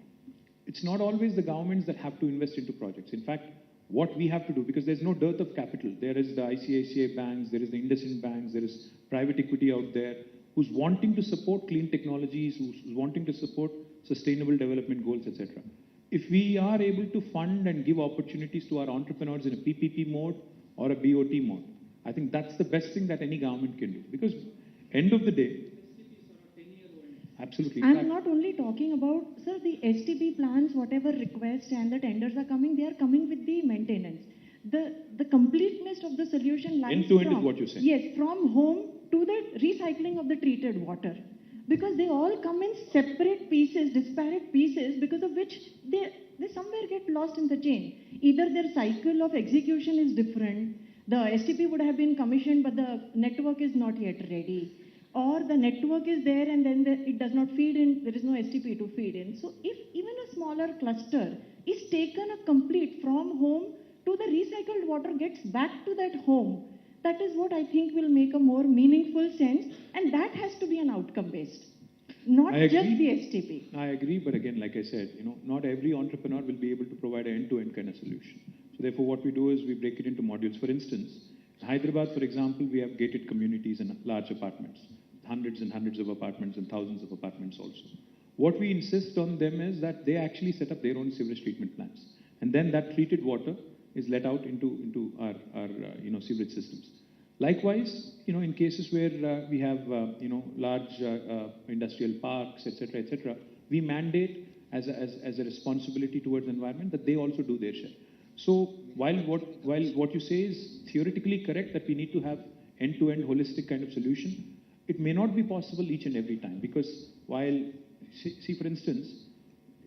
It's not always the governments that have to invest into projects. In fact, what we have to do, because there's no dearth of capital. There is the ICICI banks, there is the IndusInd banks, there is private equity out there who's wanting to support clean technologies, who's wanting to support sustainable development goals, etc. If we are able to fund and give opportunities to our entrepreneurs in a PPP mode or a BOT mode, I think that's the best thing that any government can do. Because end of the day, absolutely. I'm not only talking about, sir, the STP plans, whatever requests and the tenders are coming, they are coming with the maintenance. The completeness of the solution lies end to end is what you're saying. Yes, from home to the recycling of the treated water. Because they all come in separate pieces, disparate pieces, because of which they somewhere get lost in the chain. Either their cycle of execution is different, the STP would have been commissioned, but the network is not yet ready. Or the network is there and then it does not feed in, there is no STP to feed in. So if even a smaller cluster is taken a complete from home to the recycled water gets back to that home, that is what I think will make a more meaningful sense, and that has to be an outcome based. not I just agree. the STP. I agree, but again, like I said, not every entrepreneur will be able to provide an end-to-end kind of solution. So therefore, what we do is we break it into modules. For instance, in Hyderabad, for example, we have gated communities and large apartments, hundreds and hundreds of apartments and thousands of apartments also. What we insist on them is that they actually set up their own sewage treatment plants, and then that treated water is let out into our sewage systems. Likewise, in cases where we have large industrial parks, etc., we mandate as a responsibility towards the environment that they also do their share. So while what you say is theoretically correct, that we need to have end-to-end holistic kind of solution, it may not be possible each and every time, because while see for instance,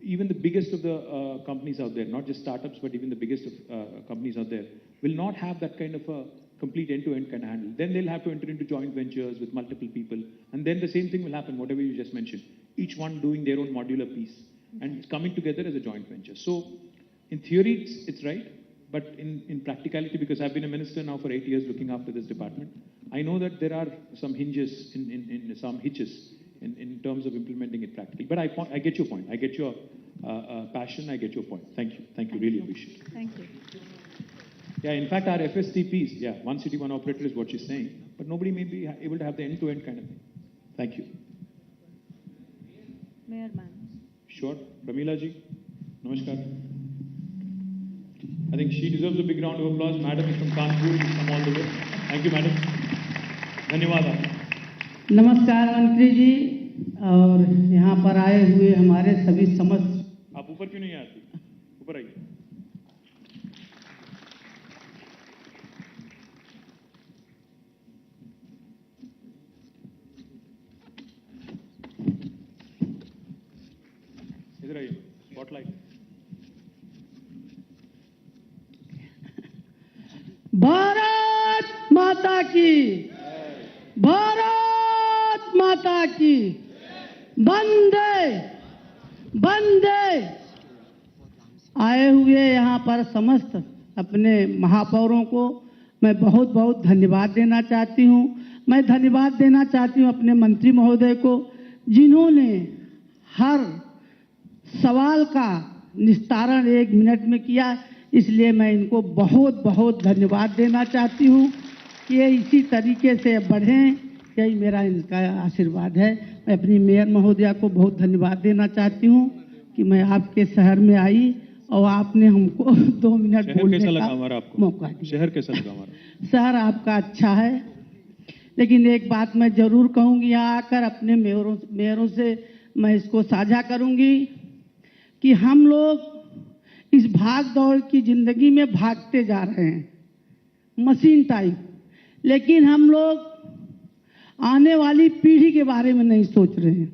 even the biggest of the companies out there, not just startups, but even the biggest of companies out there, will not have that kind of a complete end-to-end kind of handle. Then they'll have to enter into joint ventures with multiple people, and then the same thing will happen, whatever you just mentioned, each one doing their own modular piece, and it's coming together as a joint venture. So in theory, it's right, but in practicality, because I've been a minister now for 8 years looking after this department, I know that there are some hinges, some hitches in terms of implementing it practically. But I get your point. I get your passion. I get your point. Thank you. Thank you. Really appreciate it. Thank you. Yeah, in fact, our FSTPs, yeah, one city, one operator is what she's saying, but nobody may be able to have the end-to-end kind of thing. Thank you. Mayor ma'am. Sure. Pramila ji, namaskar. I think she deserves a big round of applause. Madam is from Kanpur. She's come all the way. Thank you, madam. धन्यवाद. नमस्कार मंत्री जी और यहाँ पर आए हुए हमारे सभी समस्त। आप ऊपर क्यों नहीं आती? ऊपर आइए। इधर आइए। स्पॉटलाइट। भारत माता की, भारत माता की, वंदे वंदे। आए हुए यहाँ पर समस्त अपने महापौरों को मैं बहुत बहुत धन्यवाद देना चाहती हूँ। मैं धन्यवाद देना चाहती हूँ अपने मंत्री महोदय को, जिन्होंने हर सवाल का निस्तारण 1 मिनट में किया। इसलिए मैं इनको बहुत बहुत धन्यवाद देना चाहती हूँ कि ये इसी तरीके से बढ़ें, यही मेरा इनका आशीर्वाद है। मैं अपनी मेयर महोदया को बहुत धन्यवाद देना चाहती हूँ कि मैं आपके शहर में आई और आपने हमको 2 मिनट बोलने का मौका दिया। शहर कैसा लगा हमारा? शहर आपका अच्छा है, लेकिन एक बात मैं जरूर कहूँगी, यहाँ आकर अपने मेयरों से मैं इसको साझा करूँगी कि हम लोग इस भाग दौड़ की जिंदगी में भागते जा रहे हैं, मशीन टाइप, लेकिन हम लोग आने वाली पीढ़ी के बारे में नहीं सोच रहे हैं।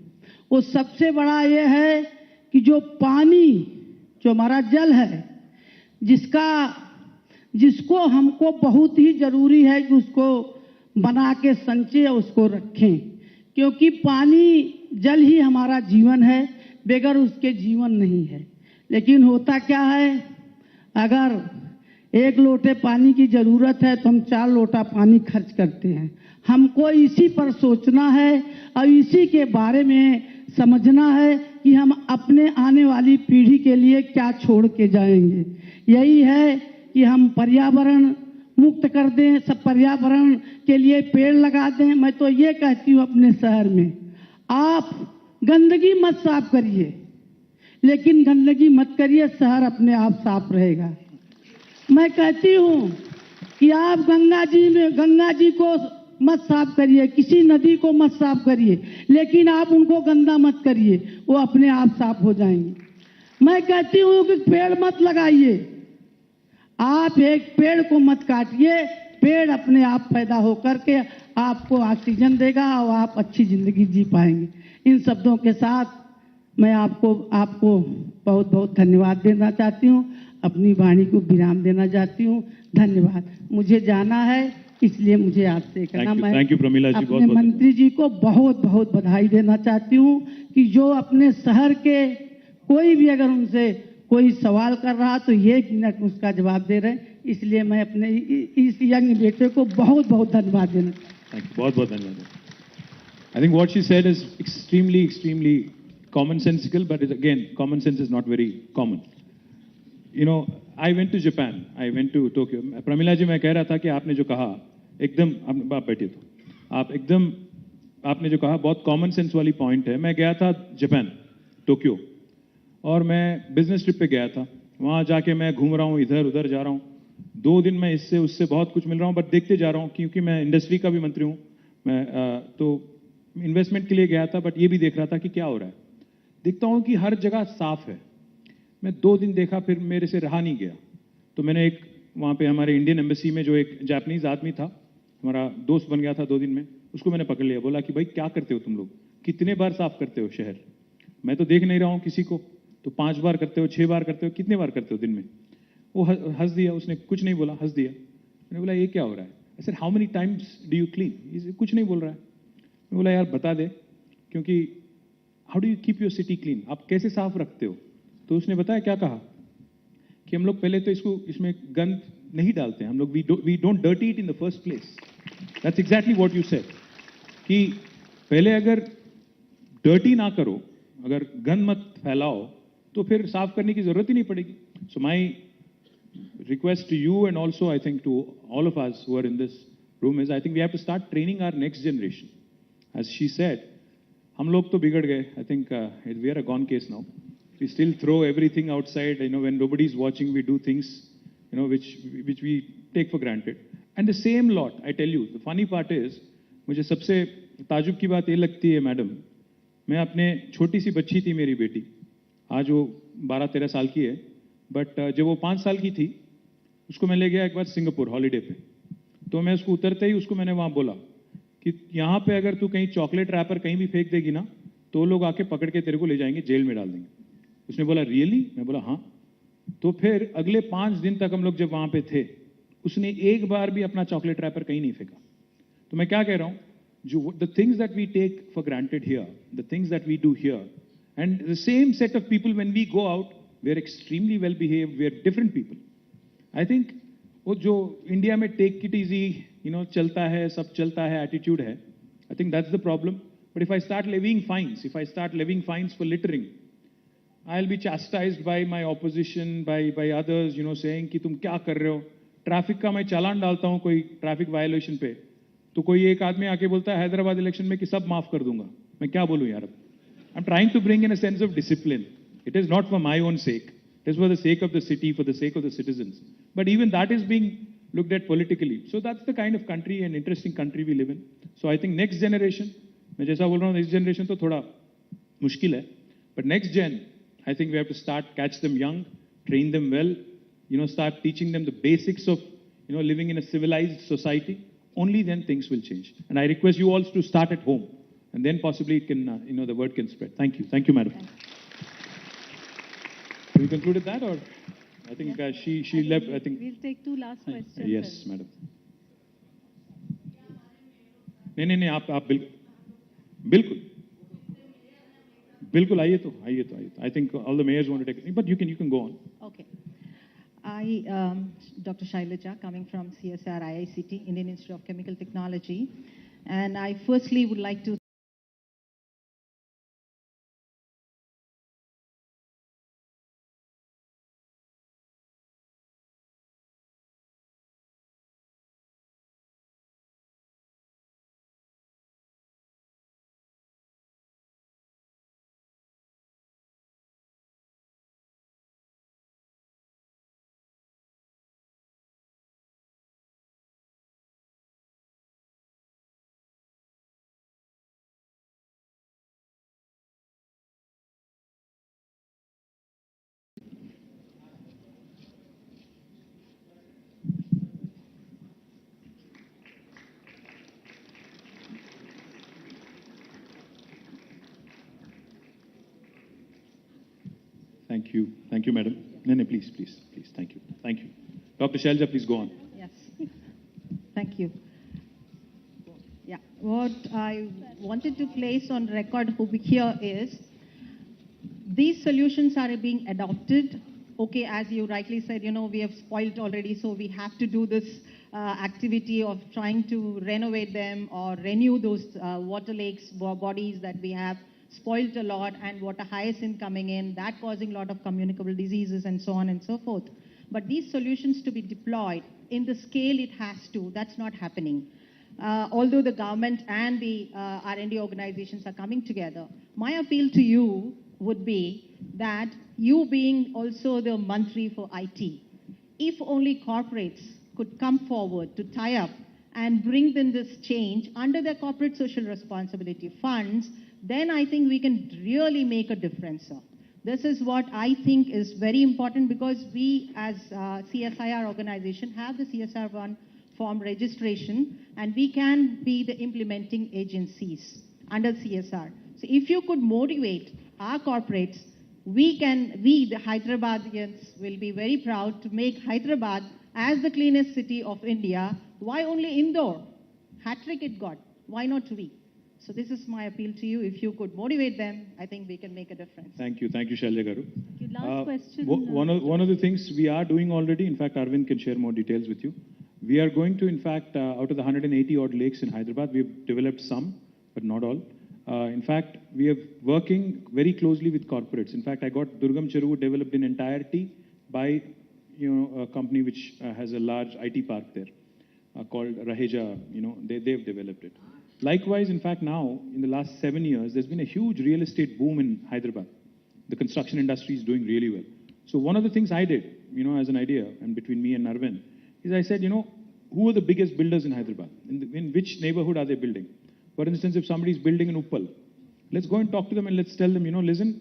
वो सबसे बड़ा ये है कि जो पानी, जो हमारा जल है, जिसको हमको बहुत ही जरूरी है कि उसको बना के संचय उसको रखें, क्योंकि पानी जल ही हमारा जीवन है, बगैर उसके जीवन नहीं है। लेकिन होता क्या है, अगर 1 लोटे पानी की जरूरत है तो हम 4 लोटा पानी खर्च करते हैं। हमको इसी पर सोचना है और इसी के बारे में समझना है कि हम अपने आने वाली पीढ़ी के लिए क्या छोड़ के जाएंगे। यही है कि हम पर्यावरण मुक्त कर दें, सब पर्यावरण के लिए पेड़ लगा दें। मैं तो ये कहती हूँ अपने शहर में, आप गंदगी मत साफ करिए, लेकिन गंदगी मत करिए, शहर अपने आप साफ रहेगा। मैं कहती हूँ कि आप गंगा जी को मत साफ करिए, किसी नदी को मत साफ करिए, लेकिन आप उनको गंदा मत करिए, वो अपने आप साफ हो जाएंगे। मैं कहती हूँ कि पेड़ मत लगाइए, आप एक पेड़ को मत काटिए, पेड़ अपने आप पैदा होकर के आपको ऑक्सीजन देगा और आप अच्छी जिंदगी जी पाएंगे। इन शब्दों के साथ मैं आपको बहुत बहुत धन्यवाद देना चाहती हूँ, अपनी वाणी को विराम देना चाहती हूँ। धन्यवाद। मुझे जाना है, इसलिए मुझे आपसे कहना, मैं अपने मंत्री जी को बहुत बहुत बधाई देना चाहती हूँ कि जो अपने शहर के कोई भी अगर उनसे कोई सवाल कर रहा तो 1 मिनट में उसका जवाब दे रहे हैं। इसलिए मैं अपने इस यंग बेटे को बहुत बहुत धन्यवाद देना। बहुत बहुत धन्यवाद। I think what she said is extremely commonsensical, but again, common sense is not very common. You know, I went to Japan, I went to Tokyo. Pramila ji, मैं कह रहा था कि आपने जो कहा, एकदम, आप बैठिए तो, आप एकदम, आपने जो कहा बहुत कॉमन सेंस वाली पॉइंट है. मैं गया था जापान, टोक्यो, और मैं बिजनेस ट्रिप पे गया था. वहाँ जाके मैं घूम रहा हूँ, इधर उधर जा रहा हूँ. 2 दिन में इससे उससे बहुत कुछ मिल रहा हूँ, बट देखते जा रहा हूँ, क्योंकि मैं इंडस्ट्री का भी मंत्री हूँ. मैं तो इन्वेस्टमेंट के लिए गया था, बट ये भी देख रहा था कि क्या हो रहा है. देखता हूँ कि हर जगह साफ है. मैं 2 दिन देखा, फिर मेरे से रहा नहीं गया. तो मैंने एक वहाँ पे हमारे इंडियन एम्बेसी में जो एक जापानीज आदमी था, हमारा दोस्त बन गया था 2 दिन में, उसको मैंने पकड़ लिया. बोला कि भाई क्या करते हो तुम लोग, कितने बार साफ करते हो शहर? मैं तो देख नहीं रहा हूँ किसी को. तो 5 बार करते हो, 6 बार करते हो, कितने बार करते हो दिन में? वो हंस दिया, उसने कुछ नहीं बोला, हंस दिया. मैंने बोला ये क्या हो रहा है? I said how many times do you clean? कुछ नहीं बोल रहा है. मैं बोला यार बता दे, क्योंकि how do you keep your city clean, आप कैसे साफ रखते हो? तो उसने बताया क्या कहा कि हम लोग पहले तो इसमें गंद नहीं डालते हैं हम लोग. We don't dirty it in the first place. That's exactly what you said, कि पहले अगर डर्टी ना करो, अगर गंद मत फैलाओ, तो फिर साफ करने की जरूरत ही नहीं पड़ेगी. So my request to you and also I think to all of us who are in this room is, I think we have to start training our next generation. As she said, हम लोग तो बिगड़ गए. I think we are a gone case now. We still throw everything outside. You know, when nobody is watching, we do things, you know, which we take for granted. And the same lot, I tell you, the funny part is, मुझे सबसे ताजुब की बात ये लगती है madam, मैं अपने छोटी सी बच्ची थी मेरी बेटी, आज वो 12-13 साल की है, बट जब वो 5 साल की थी, उसको मैं ले गया एक बार सिंगापुर हॉलीडे पे. तो मैं उसको उतरते ही उसको मैंने वहाँ बोला कि यहाँ पे अगर तू कहीं चॉकलेट रैपर कहीं भी फेंक देगी ना, तो लोग आके पकड़ के तेरे को ले जाएंगे, जेल में डाल देंगे. उसने बोला रियली? मैं बोला हाँ. तो फिर अगले 5 दिन तक हम लोग जब वहां पे थे, उसने एक बार भी अपना चॉकलेट रैपर कहीं नहीं फेंका. तो मैं क्या कह रहा हूं, जो the things that we take for granted here, the things that we do here, and the same set of people when we go out, we are extremely well behaved, we are different people. I think वो जो India में take it easy, you know, चलता है, सब चलता है attitude है, I think that's the problem. But if I start levying fines, if I start levying fines for littering, I'll be chastised by my opposition, by others, you know, saying कि तुम क्या कर रहे हो. ट्रैफिक का मैं चालान डालता हूं कोई ट्रैफिक वायलेशन पे, तो कोई एक आदमी आके बोलता है हैदराबाद इलेक्शन में कि सब माफ कर दूंगा. मैं क्या बोलूं यार? I am trying to bring in a sense of discipline. It is not for my own sake, it is for the sake of the city, for the sake of the citizens. But even that is being looked at politically. So that's the kind of country and interesting country we live in. So I think next generation, मैं जैसा बोल रहा हूँ next generation तो थोड़ा मुश्किल है, but next gen, I think we have to start, catch them young, train them well, you know, start teaching them the basics of, you know, living in a civilized society. Only then things will change. And I request you all to start at home, and then possibly it can, you know, the word can spread. Thank you. Thank you, madam. Have you concluded that, or I think she left. I think we'll take 2 last questions. Yes, madam. नहीं, आप बिल्कुल बिल्कुल आइए तो. I think all the mayors want to take it, but you can go on. Okay. I, Dr. Shailaja, coming from CSR IICT, Indian Institute of Chemical Technology, and I firstly would like to Thank you, madam. No, please. Thank you. Dr. Shailaja, please go on. Yes. Thank you. Yeah. What I wanted to place on record over here is these solutions are being adopted. Okay, as you rightly said, you know, we have spoiled already, so we have to do this activity of trying to renovate them or renew those water lakes, bodies that we have spoiled a lot, and water hyacinth coming in, that causing a lot of communicable diseases and so on and so forth. But these solutions to be deployed in the scale it has to, that's not happening. Although the government and the R&D organizations are coming together, my appeal to you would be that you being also the Mantri for IT, if only corporates could come forward to tie up and bring in this change under their corporate social responsibility funds, then I think we can really make a difference, sir. This is what I think is very important, because we as CSIR organization have the CSR1 form registration, and we can be the implementing agencies under CSR. So if you could motivate our corporates, we, the Hyderabadians, will be very proud to make Hyderabad as the cleanest city of India. Why only Indore? Hat-trick it got. Why not we? So this is my appeal to you. If you could motivate them, I think we can make a difference. Thank you, Shailja Garu. Last question. One of the things we are doing already, in fact, Arvind can share more details with you. We are going to, in fact, out of the 180 odd lakes in Hyderabad, we have developed some, but not all. In fact, we are working very closely with corporates. In fact, I got Durgam Cheruvu developed in entirety by a company which has a large IT park there called Raheja. They've developed it. Likewise, in fact, now, in the last 7 years, there's been a huge real estate boom in Hyderabad. The construction industry is doing really well. So one of the things I did, as an idea, and between me and Arvind, is I said, who are the biggest builders in Hyderabad? In which neighborhood are they building? For instance, if somebody is building in Uppal, let's go and talk to them and let's tell them, listen,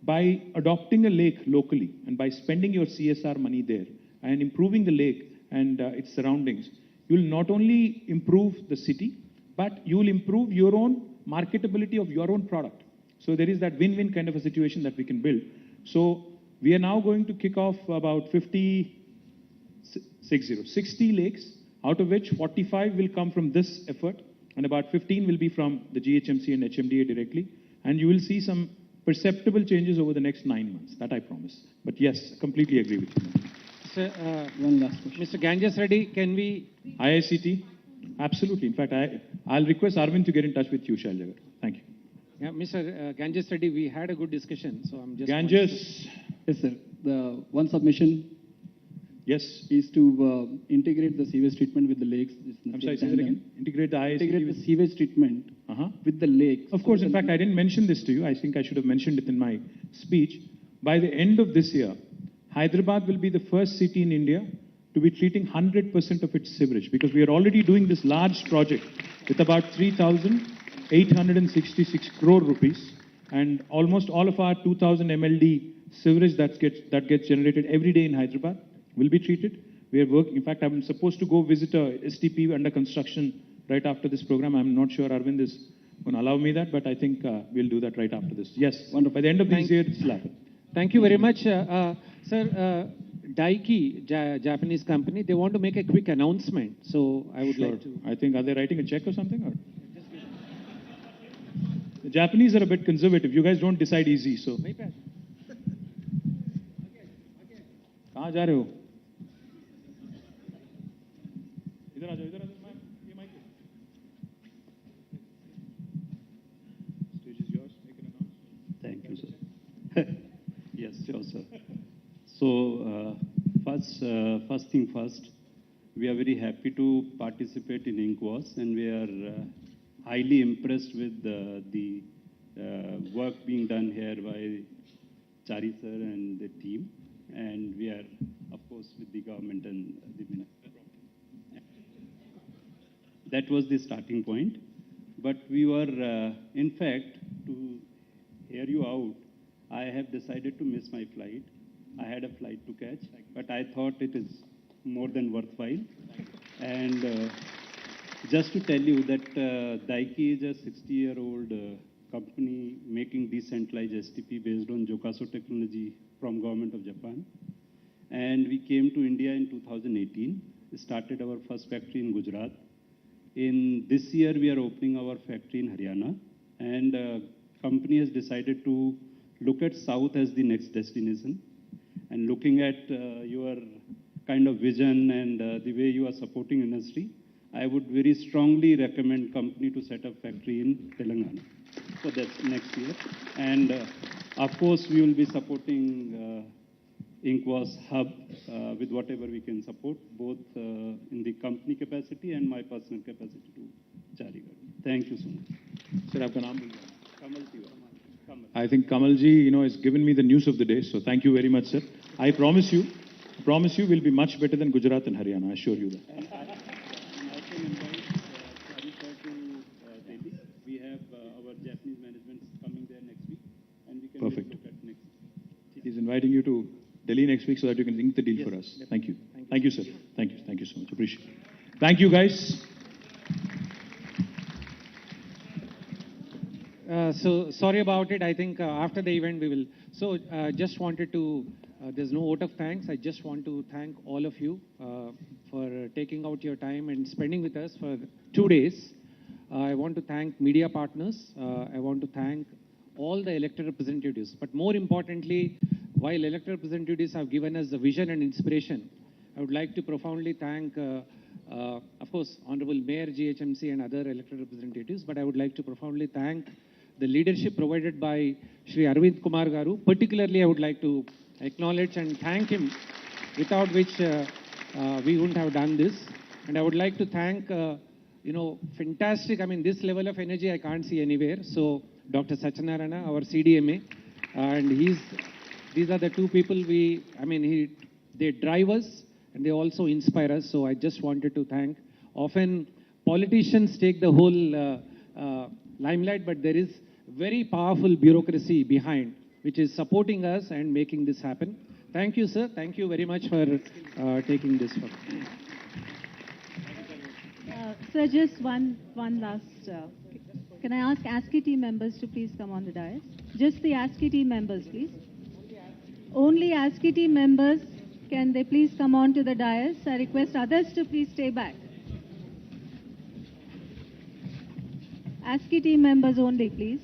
by adopting a lake locally and by spending your CSR money there and improving the lake and its surroundings, you will not only improve the city, but you will improve your own marketability of your own product. So there is that win-win kind of a situation that we can build. So we are now going to kick off about 60 lakes, out of which 45 will come from this effort, and about 15 will be from the GHMC and HMDA directly. And you will see some perceptible changes over the next 9 months. That I promise. But yes, completely agree with you. Sir, one last question. Mr. Ganges Reddy, can we... IICT? Absolutely. In fact, I'll request Arvind to get in touch with you, Shailja. Thank you. Yeah, Mr. Ganges Reddy, we had a good discussion, so I'm just... Ganges. Yes, sir. The one submission is to integrate the sewage treatment with the lakes. I'm sorry, say that again? Integrate the IICT Integrate the sewage treatment with the lakes. Of course, in fact, I didn't mention this to you. I think I should have mentioned it in my speech. By the end of this year, Hyderabad will be the first city in India to be treating 100% of its sewerage, because we are already doing this large project with about 3,866 crore rupees, and almost all of our 2,000 MLD sewerage that gets generated every day in Hyderabad will be treated. We are working. In fact, I'm supposed to go visit a STP under construction right after this program. I'm not sure Arvind is going to allow me that, but I think we'll do that right after this. Yes, wonderful. By the end of this year, it's happened. Thank you very much. Sir, Daiki, Japanese company, they want to make a quick announcement. So I would like to... I think, are they writing a check or something? Or? The Japanese are a bit conservative. You guys don't decide easy, so... कहाँ जा रहे हो? इधर आ जाओ, इधर आ जाओ, ये mic है. Stage is yours. Make an announcement. Thank you, sir. Yes, sure, sir. So, first thing first, we are very happy to participate in INCWAS, and we are highly impressed with the work being done here by Chari sir and the team. And we are, of course, with the government and the minister. That was the starting point. But we were, in fact, to hear you out, I have decided to miss my flight. I had a flight to catch, but I thought it is more than worthwhile. And just to tell you that Daiki is a 60-year-old company making decentralized STP based on Jokaso technology from government of Japan. And we came to India in 2018, started our first factory in Gujarat. In this year, we are opening our factory in Haryana. And company has decided to look at South as the next destination. And looking at your kind of vision and the way you are supporting industry, I would very strongly recommend company to set up factory in Telangana. So that's next year. And of course, we will be supporting Inkwas hub with whatever we can support, both in the company capacity and my personal capacity to Charigarh. Thank you so much. Sir, aapka naam? Kamal Tiwari. Kamal. I think Kamalji, has given me the news of the day. So thank you very much, sir. I promise you we'll be much better than Gujarat and Haryana. I assure you that. And I can invite Chari to Delhi. We have our Japanese management coming there next week, and we can Perfect. look at next week. He's inviting you to Delhi next week so that you can link the deal for us. Definitely. Thank you. Thank you, sir. Thank you. Thank you so much. Appreciate it. Thank you, guys. So sorry about it. I think after the event we will. So just wanted to, there's no vote of thanks. I just want to thank all of you for taking out your time and spending with us for 2 days. I want to thank media partners. I want to thank all the elected representatives. But more importantly, while elected representatives have given us the vision and inspiration, I would like to profoundly thank, of course, Honorable Mayor, GHMC and other elected representatives, but I would like to profoundly thank the leadership provided by Shri Arvind Kumar Garu. Particularly, I would like to acknowledge and thank him, without which we wouldn't have done this. And I would like to thank, fantastic, this level of energy I can't see anywhere. So Dr. Satyanarayana, our CDMA, and these are the two people they drive us and they also inspire us. So I just wanted to thank. Often politicians take the whole limelight, but there is very powerful bureaucracy behind, which is supporting us and making this happen. Thank you, sir. Thank you very much for taking this forward. Sir, just one last. Can I ask ASCII team members to please come on the dais? Just the ASCII team members, please. Only ASCII team members, can they please come on to the dais? I request others to please stay back. ASCII team members only, please.